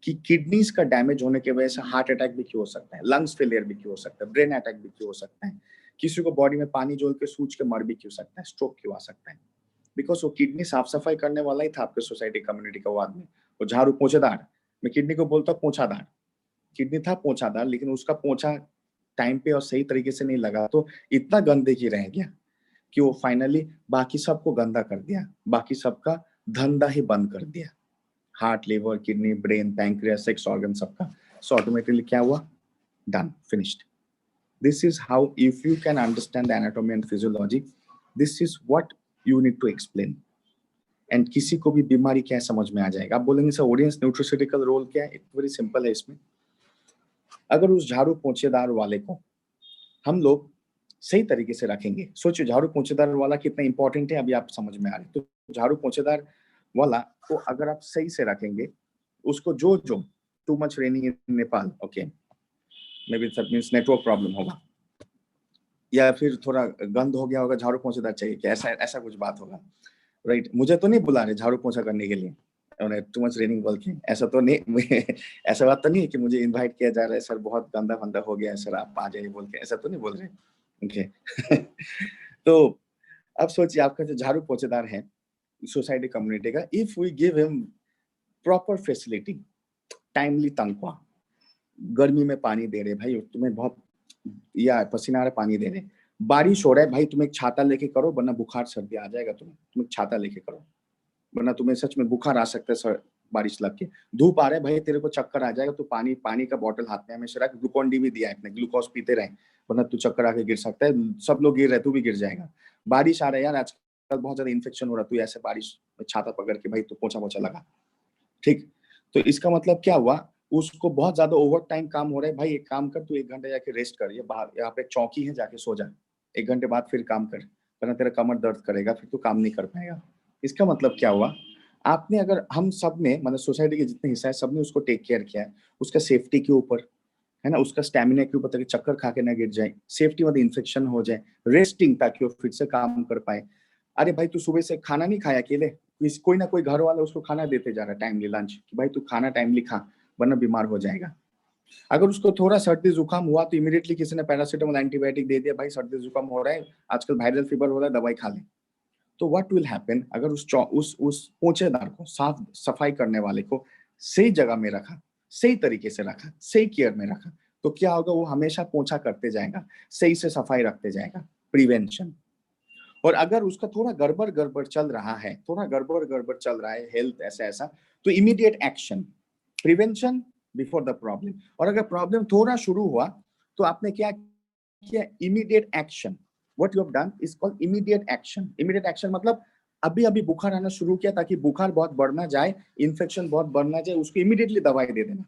कि किडनीज का डैमेज होने की वजह से हार्ट अटैक भी क्यों हो सकता है, लंग्स फेलियर भी क्यों हो सकता है, ब्रेन अटैक भी क्यों हो सकता है, किसी को बॉडी में पानी जोल के सूज के मर भी क्यों सकता है, स्ट्रोक क्यों आ सकता है। बिकॉज वो किडनी साफ सफाई करने वाला ही था आपके सोसाइटी कम्युनिटी का वो आदमी, वो झाड़ू पोछेदार, मैं किडनी को बोलता पोछादार, किडनी था पोछादार, लेकिन उसका पोछा टाइम पे और सही तरीके से नहीं लगा, तो इतना गंदगी रह गया कि वो फाइनली बाकी सबको गंदा कर दिया, बाकी सबका धंधा ही बंद कर दिया, heart, liver, kidney, brain, pancreas, sex organ सबका। सो ऑटोमेटिकली क्या हुआ, done, finished. This is how, if you can understand the anatomy and physiology, this is what you need to explain. And किसी को भी बीमारी क्या है समझ में आ जाएगा। आप बोलेंगे सर ऑडियंस न्यूट्रोसिटिकल रोल क्या है, इट्स वेरी सिंपल है। इसमें अगर उस झाड़ू पोछेदार वाले को हम लोग सही तरीके से रखेंगे, सोचिए झाड़ू पोछेदार वाला कितना इंपॉर्टेंट है, अभी आप समझ में आ रहे। तो झाड़ू पोछेदार वाला को अगर आप सही से रखेंगे, उसको जो too much raining in Nepal, okay, may be that means network problem होगा, या फिर थोड़ा गंद हो गया होगा, झाड़ू पोछेदार चाहिए कि ऐसा कुछ बात होगा, राइट। मुझे तो नहीं बुला रहे झाड़ू पोछा करने के लिए, टू मच रेनिंग बोल के, ऐसा तो नहीं ऐसा बात तो नहीं है कि मुझे इनवाइट किया जा रहा है, सर बहुत गंदा फंदा हो गया है सर, आप आ जाइए बोल के, ऐसा तो नहीं बोल रहे, ओके। तो अब सोचिए आपका जो झाड़ू पोछेदार है सोसाइटी कम्युनिटी का, if we give him proper facility, timely तनख्वाह, गर्मी में पानी दे रहे भाई तुम्हें, बहुत या पसीना आ रहा पानी दे रहे, बारिश हो रहा है भाई तुम एक छाता लेके करो वरना बुखार सर्दी आ जाएगा, तुम एक छाता लेके करो वरना तुम्हें सच में बुखार आ सकता है सर, बारिश लग के, धूप आ रहा है भाई तेरे को चक्कर आ जाएगा, तो पानी का बोतल हाथ में हमेशा रख, ग्लूकॉन डी भी दिया है, ग्लूकोज पीते रहे वरना तू चक्कर आके गिर सकता है, सब लोग गिर रहे तू भी गिर जाएगा, बारिश आ रहा है यार आजकल बहुत ज्यादा इन्फेक्शन हो रहा है, तू ऐसे बारिश में छाता पकड़ के भाई तू पोछा लगा, ठीक। तो इसका मतलब क्या हुआ, उसको बहुत ज्यादा ओवर टाइम काम हो रहा है, भाई एक काम कर तू 1 घंटा जाके रेस्ट कर, ये बाहर यहाँ पे चौकी है जाके सो जा, 1 घंटे बाद फिर काम कर, वरना तेरा कमर दर्द करेगा, फिर तू काम नहीं कर पाएगा। इसका मतलब क्या हुआ, आपने अगर हम सब ने मतलब सोसाइटी के जितने हिस्सा है सबने उसको टेक केयर किया है, उसका सेफ्टी के ऊपर है ना, उसका स्टेमिना के ऊपर, ताकि चक्कर खा के ना गिर जाए, सेफ्टी मतलब इन्फेक्शन हो जाए, रेस्टिंग ताकि वो फिर से काम कर पाए। अरे भाई तू सुबह से खाना नहीं खाया अकेले, कोई ना कोई घर वाला उसको खाना देते जा रहा है टाइमली लंच, कि भाई तू खाना टाइमली खा वरना बीमार हो जाएगा। अगर उसको थोड़ा सर्दी जुकाम हुआ तो इमीडिएटली किसी ने पैरासीटामोल एंटीबायोटिक दे दिया, भाई सर्दी जुकाम हो रहा है आजकल वायरल फीवर हो रहा है दवाई खा ले। तो व्हाट विल हैपन, अगर उस पोछेदार को, साफ सफाई करने वाले को सही जगह में रखा, सही तरीके से रखा, सही केयर में रखा, तो क्या होगा, वो हमेशा पोछा करते जाएगा, सही से सफाई रखते जाएगा, प्रिवेंशन। और अगर उसका थोड़ा गड़बड़ चल रहा है, थोड़ा गड़बड़ चल रहा है, हेल्थ ऐसा, तो immediate action, prevention before the problem. और अगर प्रॉब्लम थोड़ा शुरू हुआ तो आपने क्या किया, immediate action. What you have done is called immediate action. Immediate action मतलब अभी बुखार आना शुरू किया, ताकि बुखार बहुत बढ़ ना जाए, इन्फेक्शन बहुत बढ़ ना जाए, उसको इमीडिएटली दवाई दे देना,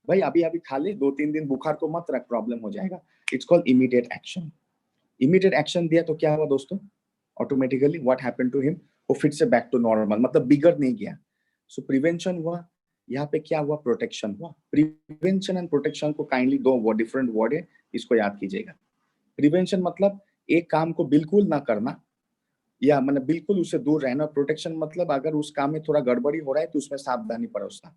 भाई अभी खा ले, 2-3 दिन बुखार को मत रख, प्रॉब्लम हो जाएगा। It's called immediate action. Immediate action दिया तो क्या हुआ दोस्तों, automatically what happened to him, वो फिर से बैक टू नॉर्मल, मतलब बिगड़ नहीं गया। सो प्रिवेंशन हुआ, यहाँ पे क्या हुआ, प्रोटेक्शन हुआ। प्रिवेंशन एंड प्रोटेक्शन को काइंडली दो डिफरेंट वर्ड है, इसको याद कीजिएगा। प्रिवेंशन मतलब एक काम को बिल्कुल ना करना, या मतलब बिल्कुल उससे दूर रहना। प्रोटेक्शन मतलब अगर उस काम में थोड़ा गड़बड़ी हो रहा है तो उसमें सावधानी बरतना।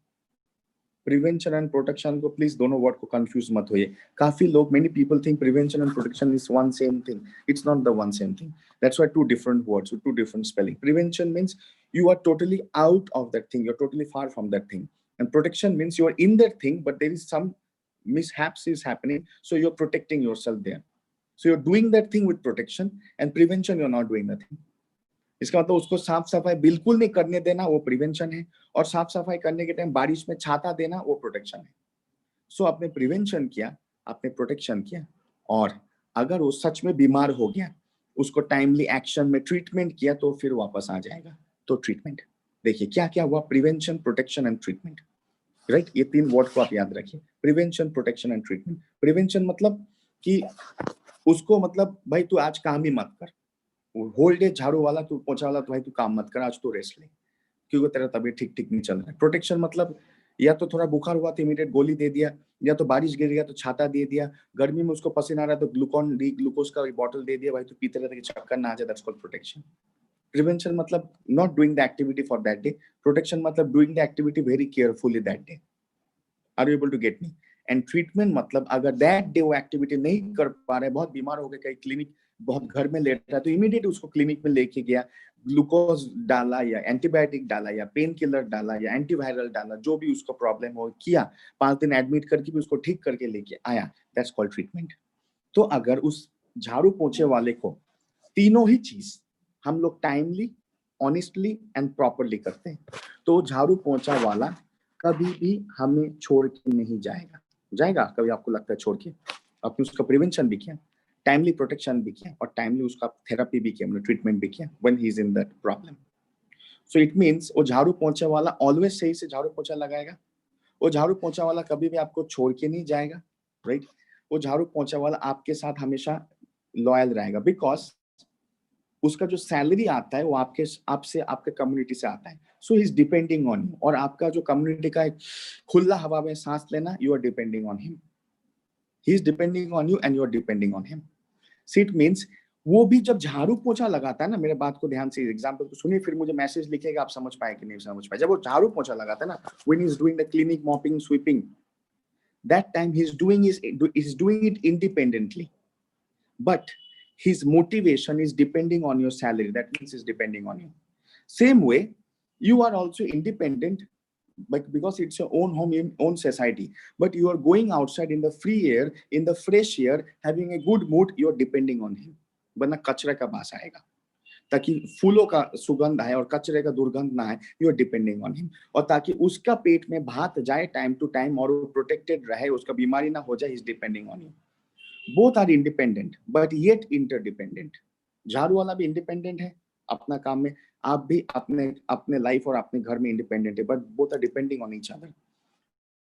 प्रिवेंशन एंड प्रोटेक्शन को प्लीज दोनों वर्ड को कंफ्यूज मत होइए. काफी लोग, many people think prevention and protection is one same thing. It's not the one same thing. That's why two different words with two different spelling. Prevention means you are totally out of that thing. You're totally far from that thing. And protection means you are in that thing, but there is some mishaps is happening. So you're protecting yourself there. So you're doing that thing with protection, and prevention you're not doing that thing. इसका मतलब उसको साफ सफाई बिल्कुल नहीं करने देना वो प्रिवेंशन है, और साफ सफाई करने के टाइम बारिश में छाता देना वो प्रोटेक्शन है. सो आपने प्रिवेंशन किया, आपने प्रोटेक्शन किया, और अगर वो सच में बीमार हो गया, उसको टाइमली एक्शन में ट्रीटमेंट किया तो फिर वापस आ जाएगा. तो ट्रीटमेंट देखिए क्या क्या हुआ, prevention, protection and treatment, right. ये तीन वर्ड को आप याद रखिए, prevention, protection and treatment. Prevention मतलब कि उसको मतलब भाई तू आज काम ही मत कर, होल डे झाड़ू वाला तू पोछा वाला तो भाई तू काम मत कर, आज तू रेस्ट ले क्योंकि तेरा तबीयत ठीक ठीक नहीं चल रहा है. प्रोटेक्शन मतलब या तो थोड़ा बुखार हुआ तो इमीडिएट गोली दे दिया, या तो बारिश गिर गया तो छाता दे दिया, गर्मी में उसको पसीना आ रहा है तो ग्लूकॉन डी ग्लूकोज का बॉटल दे दिया, भाई तू पीते रहता कि चक्कर ना आ जाए. That's called protection. प्रिवेंशन मतलब not doing the activity for that day. Protection मतलब doing the activity very carefully that day. Are you able to get me? And treatment मतलब अगर दैट डे वो एक्टिविटी नहीं कर पा रहे, बहुत बीमार हो गए, कहीं क्लिनिक बहुत घर में लेट रहा है, तो इमीडिएट उसको क्लिनिक में लेके गया, ग्लूकोज डाला या एंटीबायोटिक डाला या पेन किलर डाला या एंटीवायरल डाला, जो भी उसको प्रॉब्लम हो किया, 5 दिन एडमिट करके भी उसको ठीक करके लेके आया. That's called treatment. तो अगर उस झाड़ू पोछे वाले को तीनों ही चीज हम लोग टाइमली, ऑनेस्टली एंड प्रॉपरली करते हैं, तो झाड़ू पोछा वाला कभी भी हमें छोड़ के नहीं जाएगा. कभी आपको लगता है छोड़ के? आपने उसका प्रिवेंशन भी किया, टाइमली प्रोटेक्शन भी किया, और टाइमली उसका थेरेपी भी किया, मतलब ट्रीटमेंट भी किया when he is in that problem. So it means वो झाड़ू पोछा वाला ऑलवेज सही से झाड़ू पोछा लगाएगा. वो झाड़ू पोछा वाला कभी भी आपको छोड़ के नहीं जाएगा, राइट. वो झाड़ू पोछा वाला आपके साथ हमेशा लॉयल रहेगा, बिकॉज उसका जो सैलरी आता है वो आपसे आपके कम्युनिटी से आता है. So he is depending on you, और आपका जो कम्युनिटी का एक खुला हवा में सांस लेना, you are depending on him. He is depending on you and you are depending on him. So it means वो भी जब झाड़ू पोछा लगाता है ना, मेरे बात को ध्यान से एग्जांपल को सुनिए, फिर मुझे मैसेज लिखिएगा आप समझ पाए कि नहीं समझ पाए. जब वो झाड़ू पोछा लगाता है ना, when he is doing the cleaning, mopping, sweeping, that time he's doing it independently, but his motivation is depending on your salary. That means he's depending on you. Same way you are also independent, but because it's your own home, your own society, but you are going outside in the free air, in the fresh air, having a good mood, you are depending on him. वरना कचरे का बास आएगा, ताकि फूलों का सुगंध आए और कचरे का दुर्गंध ना आए, you are depending on him. और ताकि उसका पेट में भात जाए टाइम टू टाइम और वो प्रोटेक्टेड रहे, उसका बीमारी ना हो जाए, is depending on you. Both are independent but yet interdependent. झाड़ू वाला भी इंडिपेंडेंट है अपना काम में, आप भी अपने लाइफ और अपने घर में इंडिपेंडेंट है, but both are depending on each other.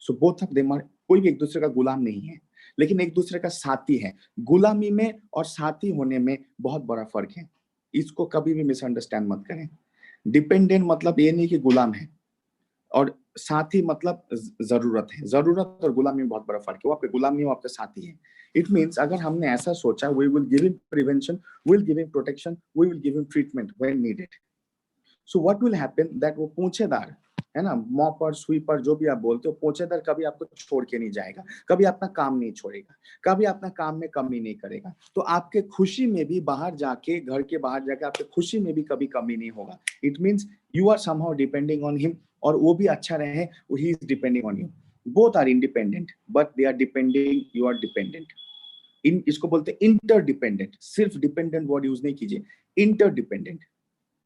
So both of them are, कोई भी एक दूसरे का गुलाम नहीं है, लेकिन एक दूसरे का साथी है. गुलामी में और साथी होने में बहुत बड़ा फर्क है, इसको कभी भी मिसअंडरस्टैंड मत करें. डिपेंडेंट मतलब ये नहीं कि गुलाम है, और साथी मतलब जरूरत है. जरूरत और गुलामी में बहुत बड़ा फर्क है. वो आपके गुलामी, वो आपके साथी है. इट मीन्स अगर हमने ऐसा सोचा, we will give him prevention, we will give him protection, we will give him treatment when needed. So what will happen that वो पोंछेदार है ना, मॉपर, स्वीपर, जो भी आप बोलते हो, पोंछेदार कभी आपको छोड़ के नहीं जाएगा, कभी अपना काम नहीं छोड़ेगा, कभी अपना काम में कमी नहीं करेगा. तो आपके खुशी में भी बाहर जाके, घर के बाहर जाके आपके खुशी में भी कभी कमी नहीं होगा. It means you are somehow depending on him, और वो भी अच्छा रहे, he is depending on you. Both are independent but they are depending, you are dependent. इसको बोलते हैं इंटरडिपेंडेंट. सिर्फ डिपेंडेंट वर्ड यूज नहीं कीजिए, इंटरडिपेंडेंट.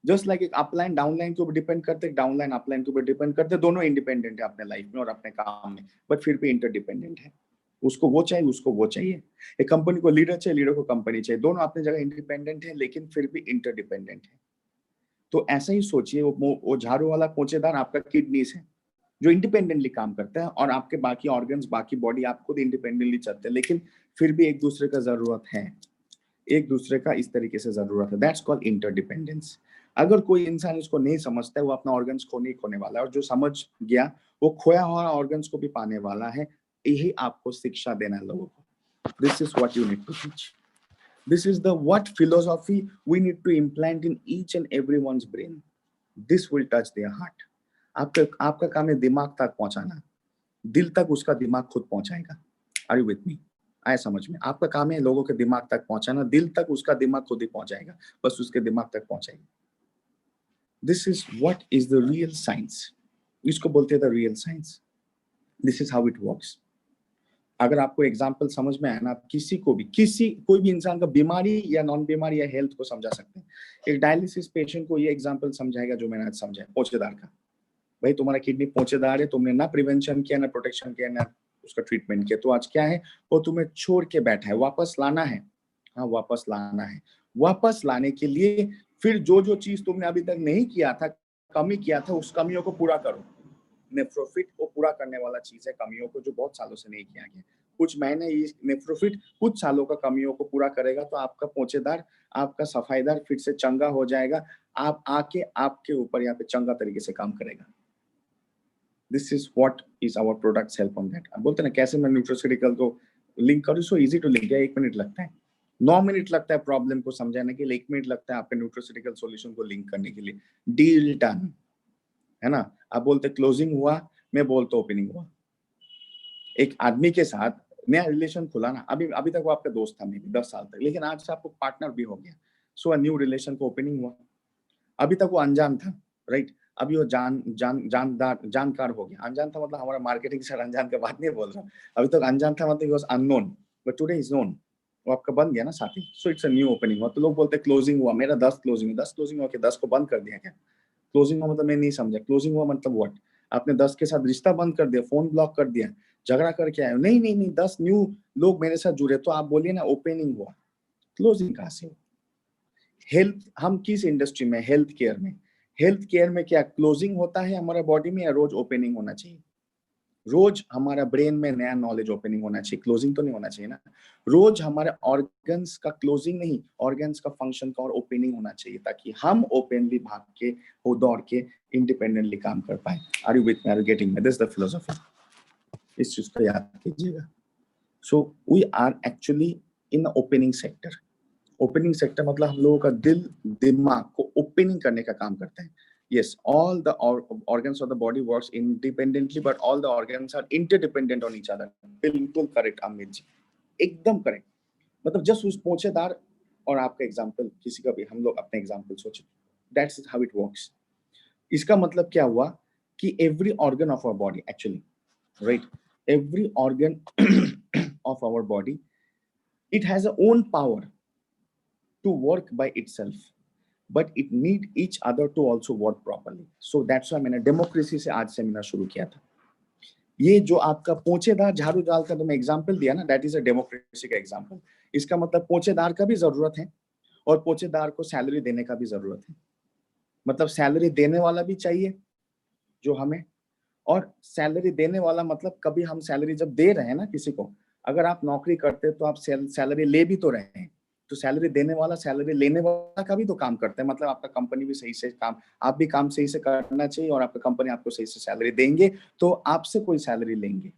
जस्ट लाइक एक अपलाइन डाउनलाइन के ऊपर डिपेंड करते, डाउनलाइन अपलाइन के ऊपर डिपेंड करते, दोनों इंडिपेंडेंट है अपने लाइफ में और अपने काम में, बट फिर भी इंटरडिपेंडेंट है. उसको वो चाहिए, उसको वो चाहिए. एक कंपनी को लीडर चाहिए, लीडर को कंपनी चाहिए. दोनों अपनी जगह इंडिपेंडेंट है, लेकिन फिर भी इंटरडिपेंडेंट है. तो ऐसा ही सोचिए, वो झाड़ू वाला पोंछेदार आपका किडनीज है, जो इंडिपेंडेंटली काम करता है, और आपके बाकी ऑर्गन्स, बाकी बॉडी आप खुद इंडिपेंडेंटली चलते हैं, लेकिन फिर भी एक दूसरे का जरूरत है, एक दूसरे का इस तरीके से जरूरत है. That's called interdependence. अगर कोई इंसान इसको नहीं समझता है, वो अपना ऑर्गन्स खो नहीं खोने वाला है, और जो समझ गया वो खोया हुआ ऑर्गन्स को भी पाने वाला है. यही आपको शिक्षा देना है लोगों को. This is what you need to teach. This is the what philosophy we need to implant in each and everyone's brain. This will touch their heart. आपका काम है दिमाग तक पहुंचाना. दिल तक उसका दिमाग खुद पहुंचाएगा। Are you with me? आए समझ में? आपका काम है लोगों के दिमाग तक पहुंचाना, दिल तक उसका दिमाग खुद ही पहुंचाएगा, बस उसके दिमाग तक पहुंचाएगा। This is what is the real science, इसको बोलते हैं the real science. This is how it works. अगर आपको एग्जाम्पल समझ में आया ना, आप किसी को भी, कोई भी इंसान का बीमारी या नॉन बीमारी या हेल्थ को समझा सकते हैं। एक डायलिसिस पेशेंट को ये एग्जाम्पल समझाएगा जो मैंने आज समझाया पोछेदार का। भाई तुम्हारा किडनी पोछेदार है, तुमने ना प्रिवेंशन किया, ना प्रोटेक्शन किया, ना उसका ट्रीटमेंट किया, तो आज क्या है, वो तुम्हें छोड़ के बैठा है, वापस लाना है। हाँ, वापस लाना है। वापस लाने के लिए फिर जो जो चीज तुमने अभी तक नहीं किया था, कमी किया था, उस कमियों को पूरा करो। नेफ्रोफिट को पूरा करने वाला चीज है कमियों को, जो बहुत सालों से नहीं किया गया। कुछ महीने ये नेफ्रोफिट कुछ सालों का कमियों को पूरा करेगा, तो आपका पोछेदार, आपका सफाईदार फिर से चंगा हो जाएगा। आप आके आपके ऊपर यहाँ पे चंगा तरीके से काम करेगा। This is what is our products help on that. अब बोलते हैं ना कैसे मैं न्यूट्रास्यूटिकल को लिंक करूँ, सो इजी टू लिंक है। 1 मिनट लगता है, 9 मिनट लगता है प्रॉब्लम को समझाने के लिए, 1 मिनट लगता है आपके न्यूट्रास्यूटिकल सॉल्यूशन को लिंक करने के लिए। डील डन, है ना? आप बोलते क्लोजिंग हुआ, मैं बोलता ओपनिंग हुआ। एक आदमी के साथ नया रिलेशन खुला ना, अभी तक वो आपका दोस्त था, मेबी 10 साल तक, लेकिन आज से आपको पार्टनर भी हो गया, सो अ न्यू रिलेशन को ओपनिंग हुआ। अभी तक वो अनजान था, राइट? अभी वो जानकार हो गया। अनजान था मतलब हमारा मार्केटिंग से अनजान का बात नहीं बोल रहा, अभी तक अनजान था मतलब he was unknown, but today is known. वो आपका बन गया ना साथी, so it's a new opening हुआ। तो लोग बोलते क्लोजिंग हुआ, मेरा 10 क्लोजिंग, 10 क्लोजिंग हुआ कि 10 को बंद कर दिया क्या? क्लोजिंग हुआ मतलब मैं नहीं समझा, क्लोजिंग हुआ मतलब व्हाट? आपने 10 के साथ रिश्ता बंद कर दिया, फोन ब्लॉक कर दिया, झगड़ा करके आए? नहीं नहीं नहीं, 10 न्यू लोग मेरे साथ जुड़े, तो आप बोलिए ना ओपनिंग हुआ। क्लोजिंग कहां से? हेल्थ, हम किस इंडस्ट्री में? हेल्थ केयर में। हेल्थ केयर में क्या क्लोजिंग होता है हमारे बॉडी में, या रोज ओपनिंग होना चाहिए? रोज हमारा ब्रेन में नया नॉलेज ओपनिंग होना चाहिए, क्लोजिंग तो नहीं होना चाहिए ना। रोज हमारे ऑर्गन्स का क्लोजिंग नहीं, ऑर्गन्स का फंक्शन का और ओपनिंग होना चाहिए, ताकि हम ओपनली भाग के, वो दौड़ के इंडिपेंडेंटली काम कर पाए। Are you with me? Are you getting me? This is the philosophy, इस चीज को याद कीजिएगा। So we are actually in opening sector. Opening sector मतलब हम लोगों का दिल दिमाग को ओपनिंग करने का काम करते हैं। Yes, all the organs of the body works independently, but all the organs are interdependent on each other. बिल्कुल करेक्ट अमित जी, एकदम करेक्ट। मतलब जस्ट उस पोछेदार और आपका एग्जांपल, किसी का भी हम लोग अपने एग्जांपल सोचे, दैट्स हाउ इट वर्क्स। इसका मतलब क्या हुआ कि every organ of our body actually, right, every organ of our body, it has a own power to work by itself, but it need each other to also work properly. So that's why मैंने डेमोक्रेसी से आज सेमिनार शुरू किया था। ये जो आपका पोछेदार झाड़ू डालता तो मैं एग्जांपल दिया ना, दैट इज अ डेमोक्रेसी का एग्जांपल। इसका मतलब पोछेदार का भी जरूरत है और पोछेदार को सैलरी देने का भी जरूरत है। मतलब सैलरी देने वाला भी चाहिए जो हमें, और सैलरी देने वाला मतलब कभी हम सैलरी जब दे रहे हैं ना किसी को, अगर आप नौकरी करते तो आप सैलरी ले भी तो रहे हैं, तो सैलरी देने वाला सैलरी लेने वाला का भी तो काम करता है। मतलब आपका कंपनी भी सही से काम, आप भी काम सही से करना चाहिए, और आपका कंपनी आपको सही से सैलरी देंगे तो आपसे कोई सैलरी लेंगे।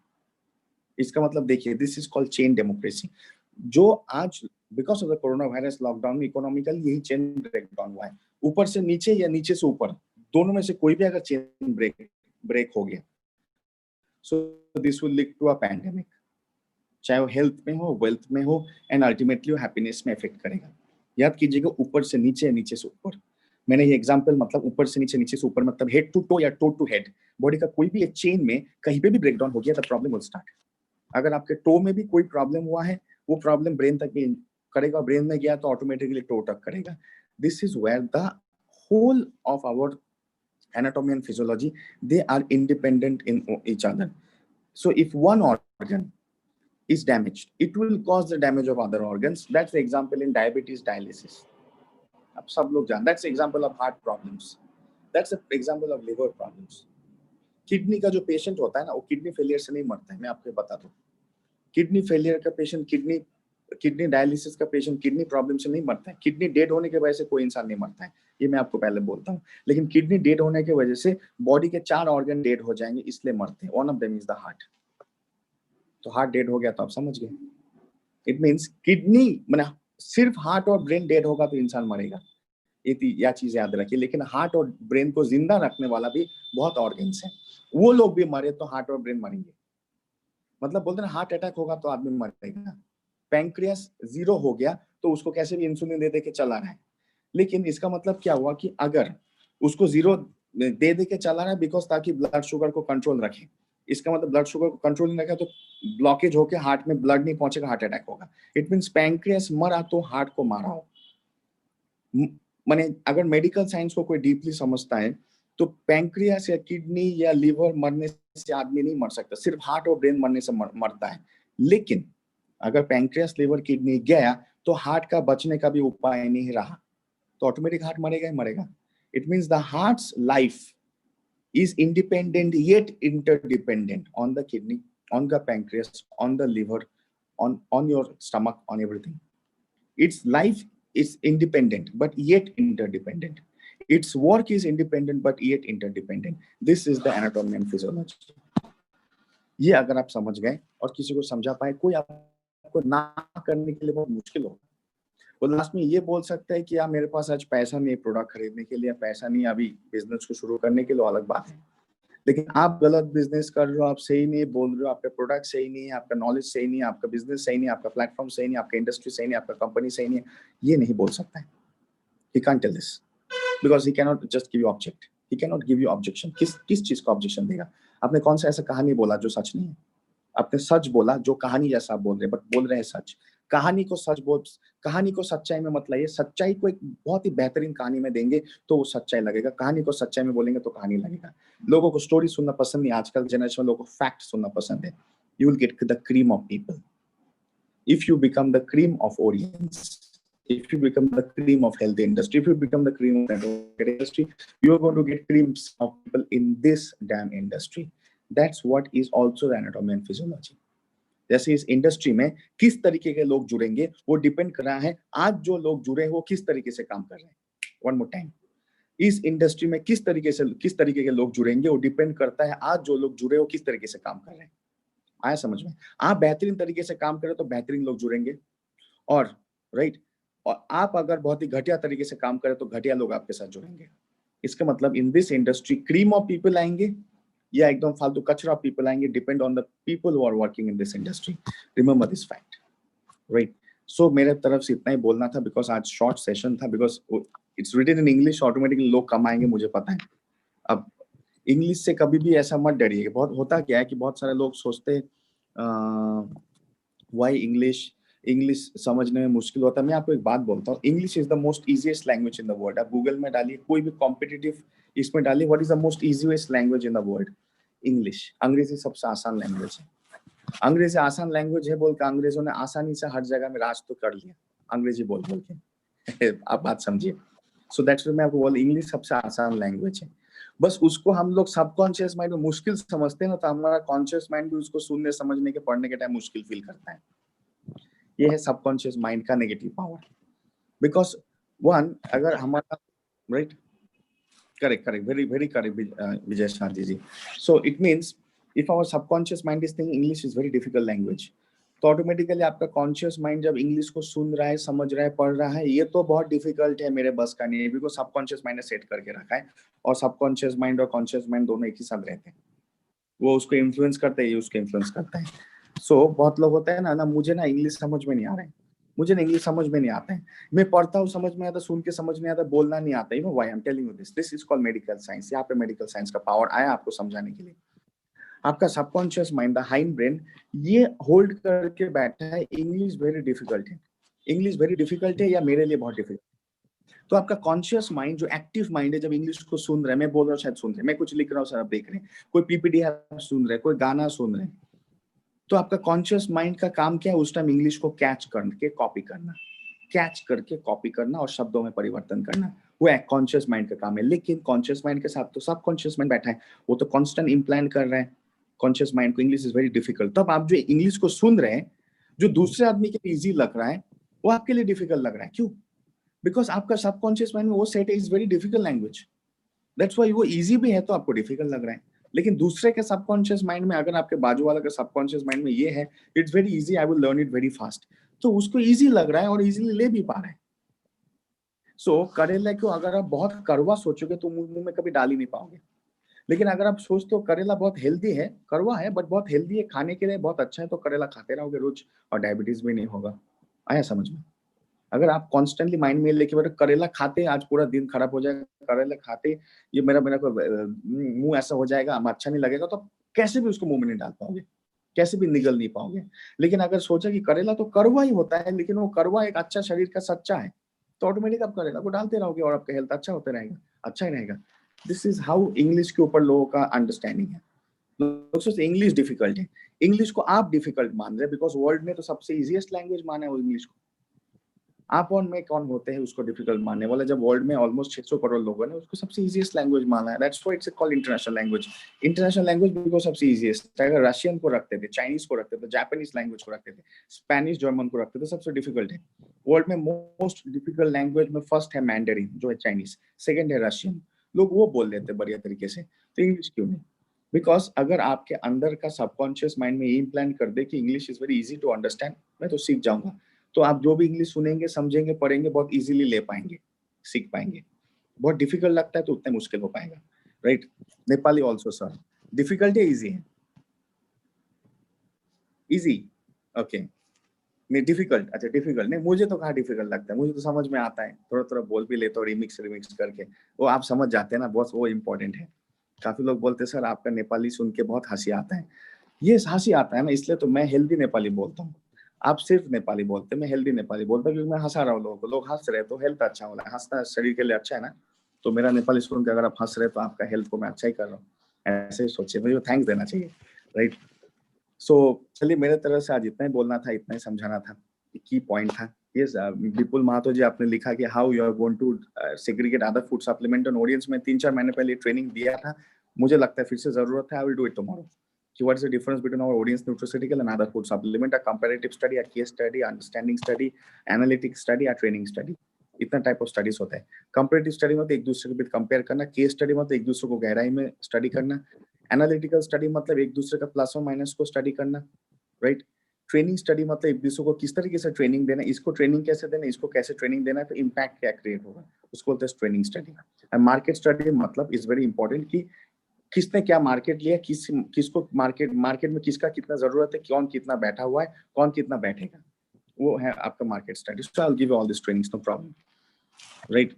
इसका मतलब देखिए, this is called chain democracy. जो आज because of the corona virus lockdown में इकोनॉमिकल यही चेन ब्रेकडाउन हुआ है, ऊपर से नीचे या नीचे से ऊपर, दोनों में से कोई भी अगर चेन ब्रेक हो गया, so this will lead to a pandemic, चाहे वो हेल्थ में हो, वेल्थ में हो, एंड अल्टीमेटली वो हैप्पीनेस में इफेक्ट करेगा। याद कीजिएगा, ऊपर से नीचे, नीचे से ऊपर। मैंने ये एग्जांपल, मतलब ऊपर से नीचे, नीचे से ऊपर, मतलब हेड टू टो या टो टू हेड, बॉडी का कोई भी एक चेन में कहीं पे भी ब्रेकडाउन हो गया तो प्रॉब्लम विल स्टार्ट। अगर आपके टो में भी कोई प्रॉब्लम हुआ है, वो प्रॉब्लम ब्रेन तक भी करेगा, ब्रेन में गया तो ऑटोमेटिकली टो तक करेगा। This is where the whole of our anatomy and physiology, they are independent in each other. So if one organ is damaged, it will cause the damage of other organs. That's the example in diabetes, dialysis. अब सब लोग जान, that's the example of heart problems, that's the example of liver problems. Kidney का जो पेशेंट होता है ना, वो किडनी फेलियर से नहीं मरता है, मैं आपको बता दूं। किडनी फेलियर का पेशेंट, किडनी डायलिसिस का पेशेंट किडनी प्रॉब्लम से नहीं मरता है। किडनी डेड होने की वजह से कोई इंसान नहीं मरता है, ये मैं आपको पहले बोलता हूँ। लेकिन किडनी डेड होने की वजह से बॉडी के 4 ऑर्गन डेड हो जाएंगे, इसलिए मरते हैं। One of them is the heart. तो हार्ट डेड हो गया तो आप समझ गए, इट मींस किडनी, माने सिर्फ हार्ट और ब्रेन डेड होगा तो इंसान मरेगा, ये चीज याद रखिए। लेकिन हार्ट और ब्रेन को जिंदा रखने वाला भी बहुत ऑर्गन्स हैं, वो लोग भी मरे तो हार्ट और ब्रेन मरेंगे। मतलब बोलते हैं हार्ट अटैक होगा तो आदमी मरेगा, पैंक्रियास 0 हो गया तो उसको कैसे भी इंसुलिन दे दे के चला रहा है। लेकिन इसका मतलब क्या हुआ कि अगर उसको 0 दे दे के चला रहा है बिकॉज ताकि ब्लड शुगर को कंट्रोल रखे, इसका मतलब ब्लड शुगर को कंट्रोल नहीं रखा तो ब्लॉकेज होके हार्ट में ब्लड नहीं पहुंचेगा, हार्ट अटैक होगा। इट मींस पैंक्रियास मरा तो हार्ट को मारा हो। माने अगर मेडिकल साइंस को कोई डीपली समझता है तो पैंक्रियास या किडनी या लिवर मरने से आदमी नहीं मर सकता, सिर्फ हार्ट और ब्रेन मरने से मरता है। लेकिन अगर पैंक्रियास लिवर किडनी गया तो हार्ट का बचने का भी उपाय नहीं रहा, तो ऑटोमेटिक हार्ट मरेगा ही मरेगा। It means the hearts life is independent yet interdependent on the kidney, on the pancreas, on the liver, on your stomach, on everything. Its life is independent but yet interdependent. Its work is independent but yet interdependent. This is the anatomy and physiology. ये अगर आप समझ गए और किसी को समझा पाए, कोई आपको ना करने के लिए बहुत मुश्किल होगा। वो लास्ट में ये बोल सकता है कि यार मेरे पास आज पैसा नहीं है प्रोडक्ट खरीदने के लिए, पैसा नहीं अभी बिजनेस को शुरू करने के लिए, अलग बात है। लेकिन आप गलत बिजनेस कर रहे हो, आप सही नहीं बोल रहे हो, आपका प्रोडक्ट सही नहीं है, आपका नॉलेज सही नहीं है, आपका बिजनेस सही नहीं है, आपका प्लेटफॉर्म सही नहीं है, आपका इंडस्ट्री सही नहीं है, आपका कंपनी सही नहीं है, ये नहीं बोल सकता है। He can't tell this because he cannot just give you object. He cannot give you objection. किस चीज का ऑब्जेक्शन देगा? आपने कौन सा ऐसा कहानी बोला जो सच नहीं है? आपने सच बोला जो कहानी जैसा आप बोल रहे हैं, बट बोल रहे हैं सच। कहानी को सच्चाई में मत लाइए। सच्चाई को एक बहुत ही बेहतरीन कहानी में देंगे तो वो सच्चाई लगेगा, कहानी को सच्चाई में बोलेंगे तो कहानी लगेगा। लोगों को स्टोरी सुनना पसंद नहीं, आजकल जनरेशन में लोगों को फैक्ट सुनना पसंद है। You will get the cream of people if you become the cream of audience, if you become the cream of health industry, if you become the cream of network industry, you are going to get creams of people in this damn industry. That's what is also the anatomy and physiology. जैसे इस इंडस्ट्री में किस तरीके के लोग जुड़ेंगे वो डिपेंड कर रहा है आज जो लोग जुड़े हैं वो किस तरीके से काम कर रहे हैं। वन मोर टाइम, इस इंडस्ट्री में किस तरीके के लोग जुड़ेंगे वो डिपेंड करता है आज जो लोग जुड़े हो किस तरीके से काम कर रहे हैं। आया समझ में? आप बेहतरीन तरीके से काम करें तो बेहतरीन लोग जुड़ेंगे, और राइट, और आप अगर बहुत ही घटिया तरीके से काम करें तो घटिया लोग आपके साथ जुड़ेंगे। इसका मतलब in this industry cream of people आएंगे या एकदम फालतू कचरा पीपल आएंगे, depend on the people who are working in this industry. Remember this fact, right? So मेरे तरफ से इतना ही बोलना था बिकॉज आज शॉर्ट सेशन था, because it's written in English, automatically लोग कम आएंगे मुझे पता है। अब इंग्लिश से कभी भी ऐसा मत डरिए। बहुत होता क्या है कि बहुत सारे लोग सोचते व्हाई इंग्लिश समझने में मुश्किल होता है। मैं आपको एक बात बोलता हूँ, English is the most easiest language in the world. आप गूगल में डालिए, कोई भी कॉम्पिटिटिव इसमें डालिए, what is the most easiest language in the world? English. अंग्रेजी सबसे आसान लैंग्वेज है। अंग्रेजी आसान लैंग्वेज है बोल के अंग्रेजों ने आसानी से हर जगह में राज तो कर लिया अंग्रेजी बोल के। आप बात समझिए। सो दैट्स व्हाई मैं आपको बोल, इंग्लिश सबसे आसान लैंग्वेज है। बस उसको हम लोग सबकॉन्शियस माइंड में मुश्किल समझते हैं ना, तो हमारा कॉन्शियस माइंड भी उसको सुनने समझने के पढ़ने के टाइम मुश्किल फील करता है। ये है सबकॉन्शियस माइंड का नेगेटिव पावर। बिकॉज वन, अगर हमारा right, correct, very correct Vijay Shanti ji. So it means if our subconscious mind is thinking English is very difficult language, तो ऑटोमेटिकली आपका कॉन्शियस माइंड जब इंग्लिश को सुन रहा है, समझ रहा है, पढ़ रहा है, ये तो बहुत डिफिकल्ट है, मेरे बस का नहीं है, बिकॉज सबकॉन्शियस माइंड ने सेट करके रखा है। और सबकॉन्शियस माइंड और कॉन्शियस माइंड दोनों एक ही साथ रहते हैं, वो उसको इन्फ्लुएंस करते हैं, ये उसको इन्फ्लुएंस करता है। सो बहुत लोग होता है ना मुझे ना इंग्लिश समझ में नहीं आ रहा है, मुझे ना इंग्लिश समझ में नहीं आता है, मैं पढ़ता हूँ समझ में आता, सुन के समझ नहीं आता, बोलना नहीं आता। You know why I am telling you this is called medical science. यहाँ पे मेडिकल साइंस का पावर आया आपको समझाने के लिए। आपका subconscious mind, the hind brain, ये होल्ड करके बैठा है इंग्लिश वेरी डिफिकल्ट है, इंग्लिश वेरी डिफिकल्ट है या मेरे लिए बहुत डिफिकल्ट। तो आपका कॉन्शियस माइंड जो एक्टिव माइंड है, जब इंग्लिश को सुन रहे हैं, मैं बोल रहा हूँ शायद सुन रहे हैं, मैं कुछ लिख रहा हूँ सर आप देख रहे हैं, कोई पीपीटी सुन रहे हैं, कोई गाना सुन रहे हैं, तो आपका कॉन्शियस माइंड का काम क्या है? उस टाइम इंग्लिश को कैच करके कॉपी करना, कैच करके कॉपी करना और शब्दों में परिवर्तन करना, वो एक कॉन्शियस माइंड का काम है। लेकिन कॉन्शियस माइंड के साथ तो सब कॉन्शियस माइंड बैठा है, वो तो कांस्टेंट इम्प्लांट कर रहा है कॉन्शियस माइंड को इंग्लिश इज वेरी डिफिकल्ट। तब आप जो इंग्लिश को सुन रहे हैं, जो दूसरे आदमी के लिए इजी लग रहा है, वो आपके लिए डिफिकल्ट लग रहा है। क्यों? बिकॉज आपका सबकॉन्शियस माइंड में वो set is very difficult language, that's why वो इजी भी है तो आपको डिफिकल्ट लग रहा है। लेकिन दूसरे के सबकॉन्शियस माइंड में, अगर आपके बाजू वाला का सबकॉन्शियस माइंड में ये है, it's very easy, I will learn it very fast, तो उसको इजी लग रहा है और इजीली ले भी पा रहा है। सो करेला को अगर आप बहुत कड़वा सोचोगे तो मुंह में कभी डाल ही नहीं पाओगे। लेकिन अगर आप सोचते हो करेला बहुत हेल्दी है, कड़वा है बट बहुत हेल्दी है, खाने के लिए बहुत अच्छा है, तो करेला खाते रहोगे रोज और डायबिटीज भी नहीं होगा। आया समझ में? अगर आप कॉन्स्टेंटली माइंड में लेके बैठो करेला खाते आज पूरा दिन खराब हो जाएगा, करेला खाते ये मेरा मेरा को मुंह ऐसा हो जाएगा, हमें अच्छा नहीं लगेगा, तो कैसे भी उसको मुंह में नहीं डाल पाओगे, कैसे भी निगल नहीं पाओगे। लेकिन अगर सोचा कि करेला तो कड़वा ही होता है, लेकिन वो कड़वा एक अच्छा शरीर का सच्चा है, तो ऑटोमेटिक आप करेला को डालते रहोगे और आपका हेल्थ अच्छा होता रहेगा, अच्छा ही रहेगा। दिस इज हाउ इंग्लिश के ऊपर लोगों का अंडरस्टैंडिंग है। लोग सोचते इंग्लिश डिफिकल्ट है, इंग्लिश को आप डिफिकल्ट मान रहे हैं बिकॉज वर्ल्ड में तो सबसे इजीएस्ट लैंग्वेज माना है वो इंग्लिश को। आप और मैं कौन होते हैं उसको डिफिकल्ट मानने वाला, जब वर्ल्ड में ऑलमोस्ट 600 करोड़ लोग हैं, उसको सबसे इजीएस्ट लैंग्वेज माना है। That's why it's called international language. International language because सबसे इजीएस्ट। अगर रशियन को रखते थे, चाइनीज को रखते थे, जापानीज लैंग्वेज को रखते थे, स्पेनिश जर्मन को रखते थे, सबसे डिफिकल्ट है। वर्ल्ड में मोस्ट डिफिकल्ट लैंग्वेज में फर्स्ट है मैंडरिन जो है चाइनीज, सेकेंड है रशियन। लोग वो बोल लेते हैं बढ़िया तरीके से, तो इंग्लिश क्यों नहीं? बिकॉज अगर आपके अंदर का सबकॉन्शियस माइंड में ये इम्प्लांट कर दे कि English is very easy to understand, मैं तो सीख जाऊंगा, तो आप जो भी इंग्लिश सुनेंगे, समझेंगे, पढ़ेंगे, बहुत इजीली ले पाएंगे, सीख पाएंगे। बहुत डिफिकल्ट लगता है तो उतना मुश्किल हो पाएगा, right? Nepali also sir, difficult है इजी है? Easy, okay. नहीं डिफिकल्ट, अच्छा डिफिकल्ट नहीं, मुझे तो कहाँ डिफिकल्ट लगता है, मुझे तो समझ में आता है, थोड़ा थोड़ा बोल भी लेता हूँ रिमिक्स रिमिक्स करके, वो आप समझ जाते हैं ना बॉस, वो इम्पोर्टेंट है। काफी लोग बोलते हैं सर आपका नेपाली सुन के बहुत हंसी आता है। ये हंसी आता है ना, इसलिए तो मैं हेल्दी नेपाली बोलता हूँ। आप सिर्फ नेपाली बोलते हैं, मैं हेल्दी नेपाली बोलता हूँ, क्योंकि मैं हंसा रहा हूँ लोगों को, लोग हंस रहे तो हेल्थ अच्छा हो रहा है, हंसना शरीर के लिए अच्छा है ना। तो मेरा नेपाली सुन के अगर आप हंस रहे तो आपका हेल्थ को मैं अच्छा ही कर रहा हूँ, ऐसे सोचिए, मुझे थैंक्स देना चाहिए, राइट? सो चलिए, मेरे तरफ से आज इतना ही बोलना था, इतना ही समझाना था, की पॉइंट था। यस, विपुल महातो जी आपने लिखा कि how you are going to segregate other food supplement on audience में 3-4 महीने पहले ट्रेनिंग दिया था, मुझे लगता है फिर से जरूरत है, I will do it tomorrow. What is the difference between our audience nutraceutical and other food supplement? A comparative study, a case study, understanding study, analytic study, a training study. इतना टाइप ऑफ स्टडीज होता है। कंपेरेटिव स्टडी मतलब एक दूसरे के बीच कंपेयर करना, केस स्टडी मतलब एक दूसरे को गहराई में स्टडी करना, एनालिटिकल स्टडी मतलब एक दूसरे का प्लस और माइनस को स्टडी करना, राइट? ट्रेनिंग स्टडी मतलब एक दूसरे को किस तरीके से ट्रेनिंग देना, इसको ट्रेनिंग कैसे देना, इसको कैसे ट्रेनिंग देना है, तो इम्पैक्ट क्या क्रिएट होगा, उसको बोलते हैं training study. And market study मतलब इज वेरी इंपॉर्टेंट कि किसने क्या मार्केट लिया, किसको मार्केट में किसका कितना जरूरत है, कौन कितना बैठा हुआ है, कौन कितना बैठेगा, वो है आपका market study. So I will give all this trainings, no problem, right?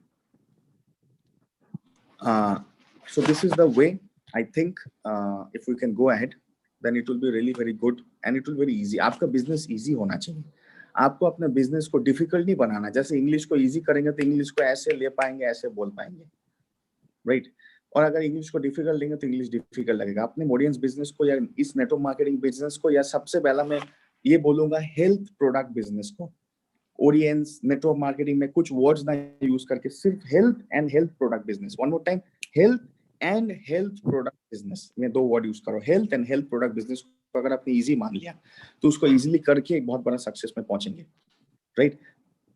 So this is the way I think if we can go ahead then it will be really very good and it will be very easy. आपका बिजनेस इजी होना चाहिए, आपको अपने बिजनेस को डिफिकल्ट नहीं बनाना। जैसे इंग्लिश को इजी करेंगे तो इंग्लिश को ऐसे ले पाएंगे, ऐसे बोल पाएंगे, राइट? और अगर इंग्लिश को डिफिकल्ट लेंगे तो इंग्लिश डिफिकल्ट लगेगा। अपने ऑडियंस बिजनेस को या इस नेटवर्क मार्केटिंग बिजनेस को, या सबसे पहला मैं ये बोलूंगा हेल्थ प्रोडक्ट बिजनेस को, ऑडियंस नेटवर्क मार्केटिंग में कुछ वर्ड्स ना यूज करके सिर्फ health and health product business. One more time, health and health product business में 2 वर्ड यूज करो। Health and health product business को अगर आपने इजी मान लिया तो उसको इजीली करके एक बहुत बड़ा सक्सेस में पहुंचेंगे, right?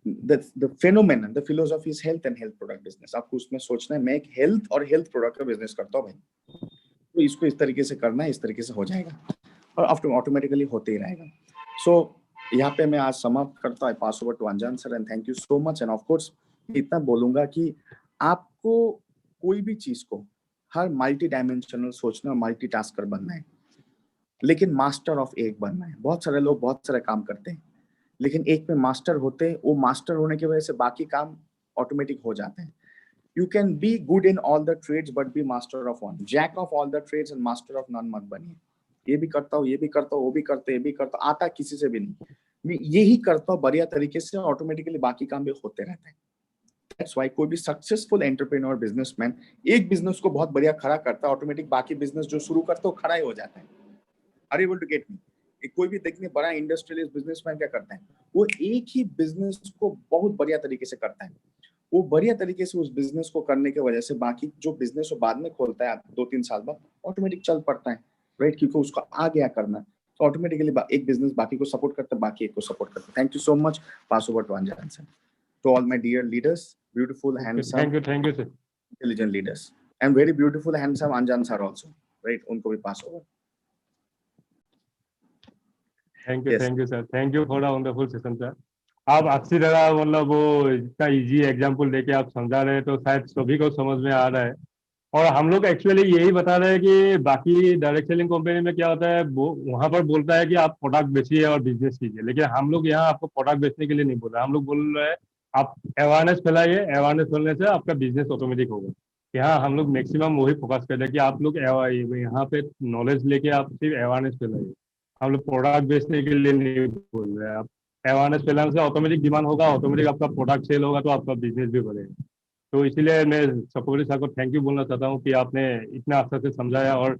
The phenomenon, the philosophy is health and health product business. आपको उसमें सोचना है मैं एक हेल्थ और हेल्थ प्रोडक्ट का बिजनेस करता हूँ भाई, तो इसको इस तरीके से करना है, इस तरीके से हो जाएगा और ऑटोमेटिकली होते ही रहेगा। सो यहाँ पे मैं आज समाप्त करता हूँ। पास over to Anjan sir and thank you so much. End of course इतना बोलूंगा कि आपको कोई भी चीज को हर मल्टी डायमेंशनल सोचना और मल्टीटास्कर बनना है, लेकिन मास्टर ऑफ एक बनना है। बहुत सारे लोग बहुत सारे काम करते हैं, लेकिन एक में मास्टर होते हैं, वो मास्टर होने की वजह से बाकी काम ऑटोमेटिक हो जाते हैं। You can be good in all the trades but be master of one. Jack of all the trades and master of none मत बनिए। ये भी करता हूँ, ये भी करता हूँ, वो भी करता हूँ, ये भी करता हूँ, आता किसी से भी नहीं, मैं यही करता हूँ बढ़िया तरीके से, ऑटोमेटिकली बाकी काम भी होते रहते हैं। दैट्स व्हाई कोई भी सक्सेसफुल एंटरप्रेन्योर बिजनेसमैन एक बिजनेस को बहुत बढ़िया खड़ा करता है, ऑटोमेटिक बाकी बिजनेस जो शुरू करता है वो खड़ा ही हो जाता है। Are you able to get me? कोई भी देखने बड़ा इंडस्ट्रियलिस्ट बिजनेसमैन क्या करता है, वो एक ही बिजनेस को बहुत बढ़िया तरीके से करता है। वो बढ़िया तरीके से उस बिजनेस को करने की वजह से बाकी जो बिजनेस वो बाद में खोलता है 2-3 साल बाद, ऑटोमेटिक चल पड़ता है, राइट? क्योंकि उसको आ गया करना, तो ऑटोमेटिकली एक बिजनेस बाकी को सपोर्ट करता है, बाकी एक को सपोर्ट करता है। Thank you so much. Pass over to Anjan sir. To all my dear leaders, beautiful handsome thank you sir, intelligent leaders and very beautiful handsome Anjan sir also, right? उनको भी pass over. Thank you sir, thank you for the wonderful session sir. आप अच्छी तरह मतलब वो इतना इजी एग्जांपल देके आप समझा रहे हैं तो शायद सभी को समझ में आ रहा है। और हम लोग एक्चुअली यही बता रहे हैं कि बाकी डायरेक्ट सेलिंग कंपनी में क्या होता है, वो वहां पर बोलता है कि आप प्रोडक्ट बेचिए और बिजनेस कीजिए, लेकिन हम लोग यहाँ आपको प्रोडक्ट बेचने के लिए नहीं बोल रहे, हम लोग बोल रहे हैं आप अवेयरनेस फैलाइए, अवेयरनेस फैलने से आपका बिजनेस ऑटोमेटिक होगा। यहाँ हम लोग मैक्सिमम वही फोकस करते हैं कि आप लोग यहाँ पे नॉलेज लेके आप सिर्फ अवेयरनेस फैलाइए। हम लोग प्रोडक्ट बेचने के लिए नहीं बोल रहे हैं। आप अवेयरनेस फैलाने से ऑटोमेटिक डिमांड होगा, ऑटोमेटिक आपका प्रोडक्ट सेल होगा, तो आपका बिजनेस भी बढ़ेगा। तो इसीलिए मैं सकोरी सर को थैंक यू बोलना चाहता हूँ कि आपने इतना अच्छे से समझाया, और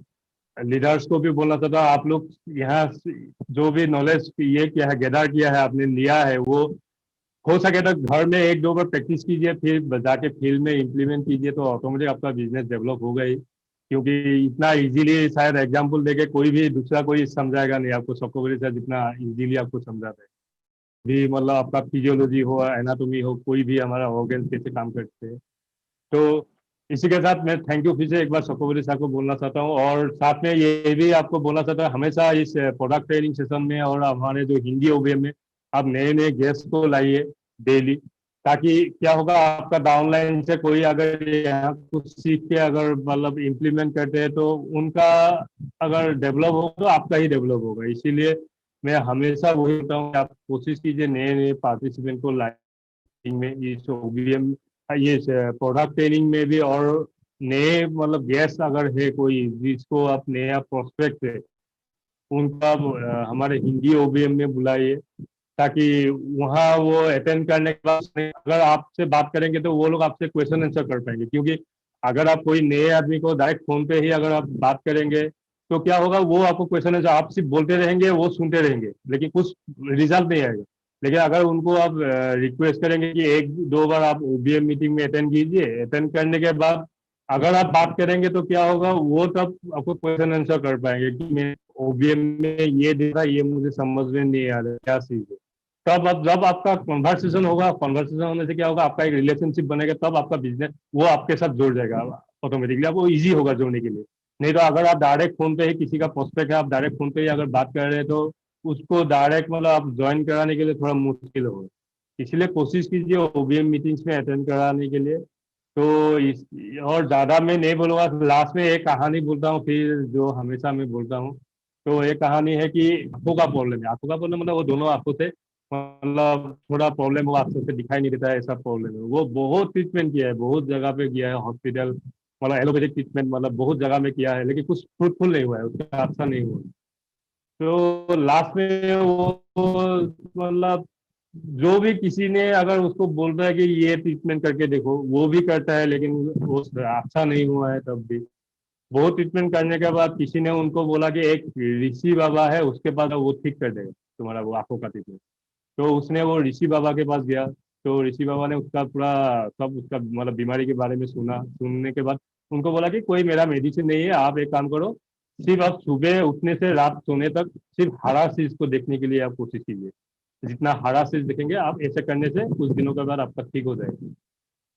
लीडर्स को भी बोलना चाहता हूँ आप लोग यहाँ जो भी नॉलेज ये किया है, गैदर किया है, आपने लिया है, वो हो सके तो घर में एक दो बार प्रैक्टिस कीजिए, फिर जाके फील्ड में इम्प्लीमेंट कीजिए, तो ऑटोमेटिक आपका बिजनेस डेवलप होगा ही। क्योंकि इतना इजीली शायद एग्जाम्पल देके कोई भी दूसरा कोई समझाएगा नहीं आपको, सकोरी सर जितना इजीली आपको समझाता है। भी मतलब आपका फिजियोलॉजी हो, एनाटॉमी हो, कोई भी हमारा ऑर्गन कैसे काम करते हैं। तो इसी के साथ मैं थैंक यू फिर से एक बार सकोबरी साहब को बोलना चाहता हूँ, और साथ में ये भी आपको बोलना चाहता हूँ, हमेशा इस प्रोडक्ट ट्रेनिंग सेशन में और हमारे जो हिंदी ओवीएम में आप नए नए गेस्ट को लाइए डेली, ताकि क्या होगा, आपका डाउनलाइन से कोई अगर यहाँ कुछ सीख के अगर मतलब इम्प्लीमेंट करते हैं, तो उनका अगर डेवलप हो तो आपका ही डेवलप होगा। इसीलिए मैं हमेशा वही होता हूँ कि आप कोशिश कीजिए नए नए पार्टिसिपेंट को में, इस ओबीएम, ये प्रोडक्ट ट्रेनिंग में भी, और नए मतलब गेस्ट अगर है कोई जिसको आप नया प्रोस्पेक्ट है, उनका हमारे हिंदी ओबीएम में बुलाइए, ताकि वहाँ वो अटेंड करने के बाद अगर आपसे बात करेंगे तो वो लोग आपसे क्वेश्चन आंसर कर पाएंगे। क्योंकि अगर आप कोई नए आदमी को डायरेक्ट फोन पे ही अगर आप बात करेंगे, तो क्या होगा, वो आपको क्वेश्चन आंसर आप सिर्फ बोलते रहेंगे, वो सुनते रहेंगे, लेकिन कुछ रिजल्ट नहीं आएगा। लेकिन अगर उनको आप रिक्वेस्ट करेंगे कि एक दो बार आप ओबीएम मीटिंग में अटेंड कीजिए, अटेंड करने के बाद अगर आप बात करेंगे, तो क्या होगा, वो तब आपको क्वेश्चन आंसर कर पाएंगे कि मैं ओबीएम में ये देखा, ये मुझे समझ में नहीं आ रहा क्या चीज है। तब अब जब आपका कन्वर्सेशन होगा, कन्वर्सेशन होने से क्या होगा, आपका एक रिलेशनशिप बनेगा, तब आपका बिजनेस वो आपके साथ जुड़ जाएगा ऑटोमेटिकली, आपको इजी होगा जोड़ने के लिए। नहीं तो अगर आप डायरेक्ट फोन पे ही किसी का प्रोस्पेक्ट है, आप डायरेक्ट फोन पे ही अगर बात कर रहे हैं, तो उसको डायरेक्ट मतलब आप ज्वाइन कराने के लिए थोड़ा मुश्किल होगा। इसलिए कोशिश कीजिए ओबीएम मीटिंग्स में अटेंड कराने के लिए। तो इस और ज़्यादा मैं नहीं बोलूँगा, लास्ट में एक कहानी बोलता हूँ फिर, जो हमेशा मैं बोलता हूँ। तो एक कहानी है कि आंखों का प्रॉब्लम है, आंखों का प्रॉब्लम मतलब वो दोनों आंखों से मतलब थोड़ा प्रॉब्लम हुआ, आंखों से दिखाई नहीं देता है, ऐसा प्रॉब्लम है। वो बहुत ट्रीटमेंट किया है, बहुत जगह पे किया है, हॉस्पिटल मतलब एलोपैथिक ट्रीटमेंट मतलब बहुत जगह में किया है, लेकिन कुछ फ्रूटफुल नहीं हुआ है, उसका अच्छा नहीं हुआ। तो लास्ट में वो मतलब जो भी किसी ने अगर उसको बोल रहा है कि ये ट्रीटमेंट करके देखो, वो भी करता है, लेकिन वो अच्छा नहीं हुआ है तब भी। बहुत ट्रीटमेंट करने के बाद किसी ने उनको बोला कि एक ऋषि बाबा है, उसके पास वो ठीक कर देगा तुम्हारा वो आंखों का ट्रीटमेंट। तो उसने वो ऋषि बाबा के पास गया। तो ऋषि बाबा ने उसका पूरा सब उसका मतलब बीमारी के बारे में सुना, सुनने के बाद उनको बोला कि कोई मेरा मेडिसिन नहीं है, आप एक काम करो, सिर्फ आप सुबह उठने से रात सोने तक सिर्फ हरा चीज को देखने के लिए आप कोशिश कीजिए। जितना हरा चीज देखेंगे आप, ऐसे करने से कुछ दिनों के बाद आपका ठीक हो जाएगा।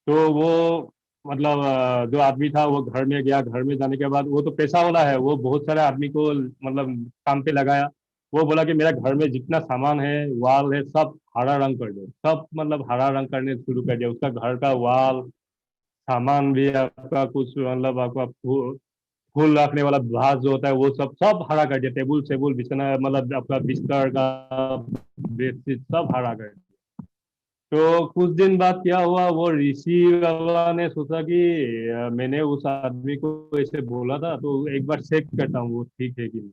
तो वो मतलब जो आदमी था वो घर में गया, घर में जाने के बाद वो तो पैसा वाला है, वो बहुत सारे आदमी को मतलब काम पे लगाया। वो बोला कि मेरा घर में जितना सामान है, वाल है, सब हरा रंग कर दो, सब मतलब हरा रंग करने शुरू कर दिया। उसका घर का वाल, सामान भी आपका कुछ मतलब आपका फूल रखने वाला भास जो होता है, वो सब सब हरा कर दिया। टेबुल सेबुल बिछना मतलब आपका बिस्तर का बेडशीट सब हरा कर दिया। तो कुछ दिन बाद क्या हुआ, वो ऋषि बाबा ने सोचा कि मैंने उस आदमी को ऐसे बोला था, तो एक बार चेक करता हूँ वो ठीक है कि नहीं।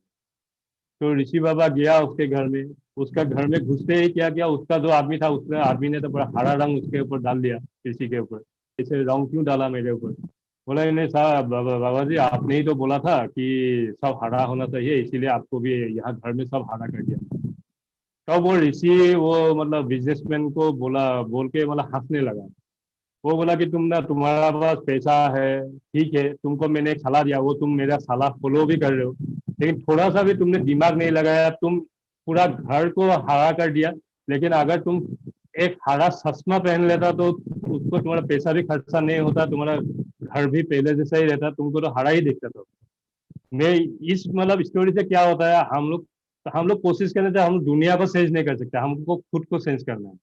तो ऋषि बाबा गया उसके घर में। उसका घर में घुसते ही क्या किया, उसका जो आदमी था, उसने आदमी ने तो बड़ा हरा रंग उसके ऊपर डाल दिया, ऋषि के ऊपर। ऐसे रंग क्यों डाला मेरे ऊपर? बोला, इन्हें साहब बाबा जी, आपने ही तो बोला था कि सब हरा होना चाहिए, इसीलिए आपको भी यहाँ घर में सब हरा कर दिया। तब वो ऋषि वो मतलब बिजनेसमैन को बोला, बोल के मतलब हंसने लगा। वो बोला कि तुम ना, तुम्हारा पास पैसा है, ठीक है, तुमको मैंने एक सलाह दिया, वो तुम मेरा सलाह फॉलो भी कर रहे हो, लेकिन थोड़ा सा भी तुमने दिमाग नहीं लगाया, तुम पूरा घर को हरा कर दिया। लेकिन अगर तुम एक हरा चश्मा पहन लेता, तो उसको तुम्हारा पैसा भी खर्चा नहीं होता, तुम्हारा घर भी पहले जैसा ही रहता, तुमको तो हरा ही दिखता था। मैं इस मतलब स्टोरी से क्या होता है, हम लोग कोशिश करने से हम दुनिया को चेंज नहीं कर सकते, हमको खुद को चेंज करना है।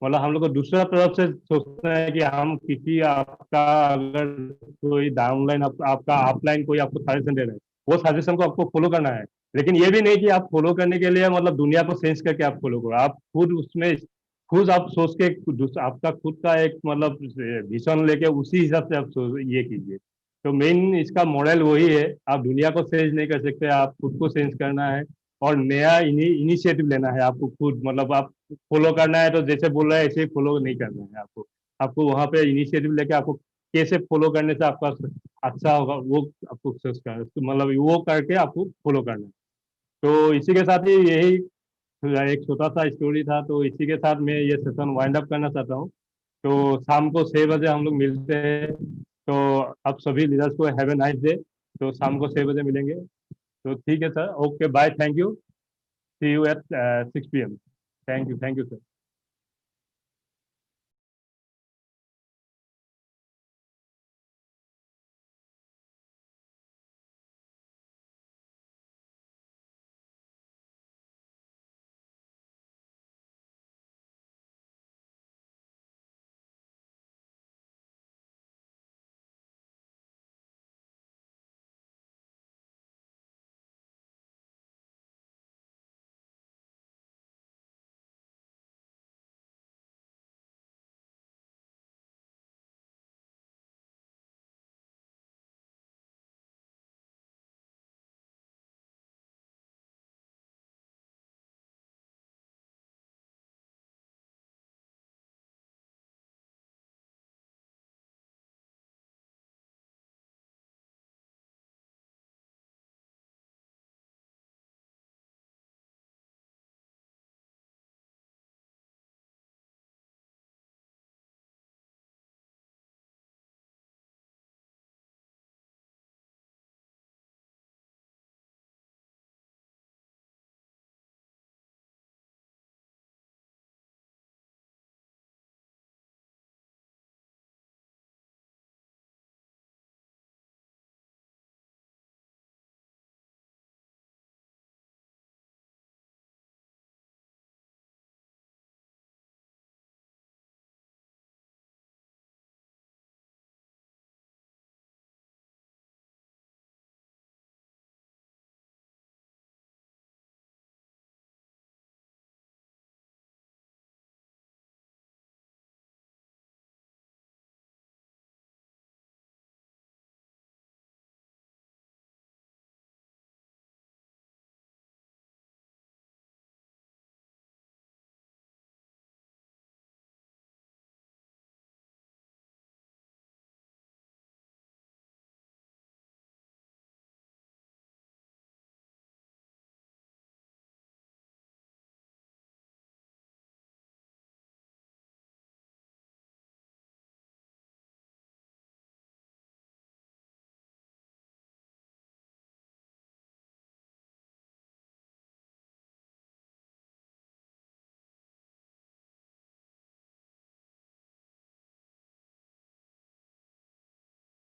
मतलब हम लोग को दूसरा तरफ से सोचना है कि हम किसी आपका अगर कोई डाउनलाइन आपका अपलाइन कोई आपको सजेशन दे रहे हैं, वो सजेशन को आपको फॉलो करना है। लेकिन ये भी नहीं कि आप फॉलो करने के लिए मतलब दुनिया को सेंस करके आप फॉलो करो, आप खुद उसमें खुद आप सोच के आपका खुद का एक मतलब विजन लेके उसी हिसाब से आप ये कीजिए। तो मेन इसका मॉडल वही है, आप दुनिया को सेंस नहीं कर सकते, आप खुद को सेंस करना है और नया इनिशिएटिव लेना है आपको खुद। मतलब आप फॉलो करना है तो जैसे बोल रहे हैं ऐसे ही फॉलो नहीं करना है आपको। आपको वहां पे इनिशिएटिव लेके आपको कैसे फॉलो करने से आपका अच्छा होगा वो आपको सर्च करना, तो मतलब वो करके आपको फॉलो करना है। तो इसी के साथ ही यही एक छोटा सा स्टोरी था, तो इसी के साथ मैं ये सेशन वाइंड अप करना चाहता हूँ। तो शाम को 6 बजे हम लोग मिलते हैं। तो आप सभी लीडर्स को हैव ए नाइस डे। तो शाम को 6 बजे मिलेंगे। तो ठीक है sir, okay bye, thank you, see you at 6 PM। Thank you sir.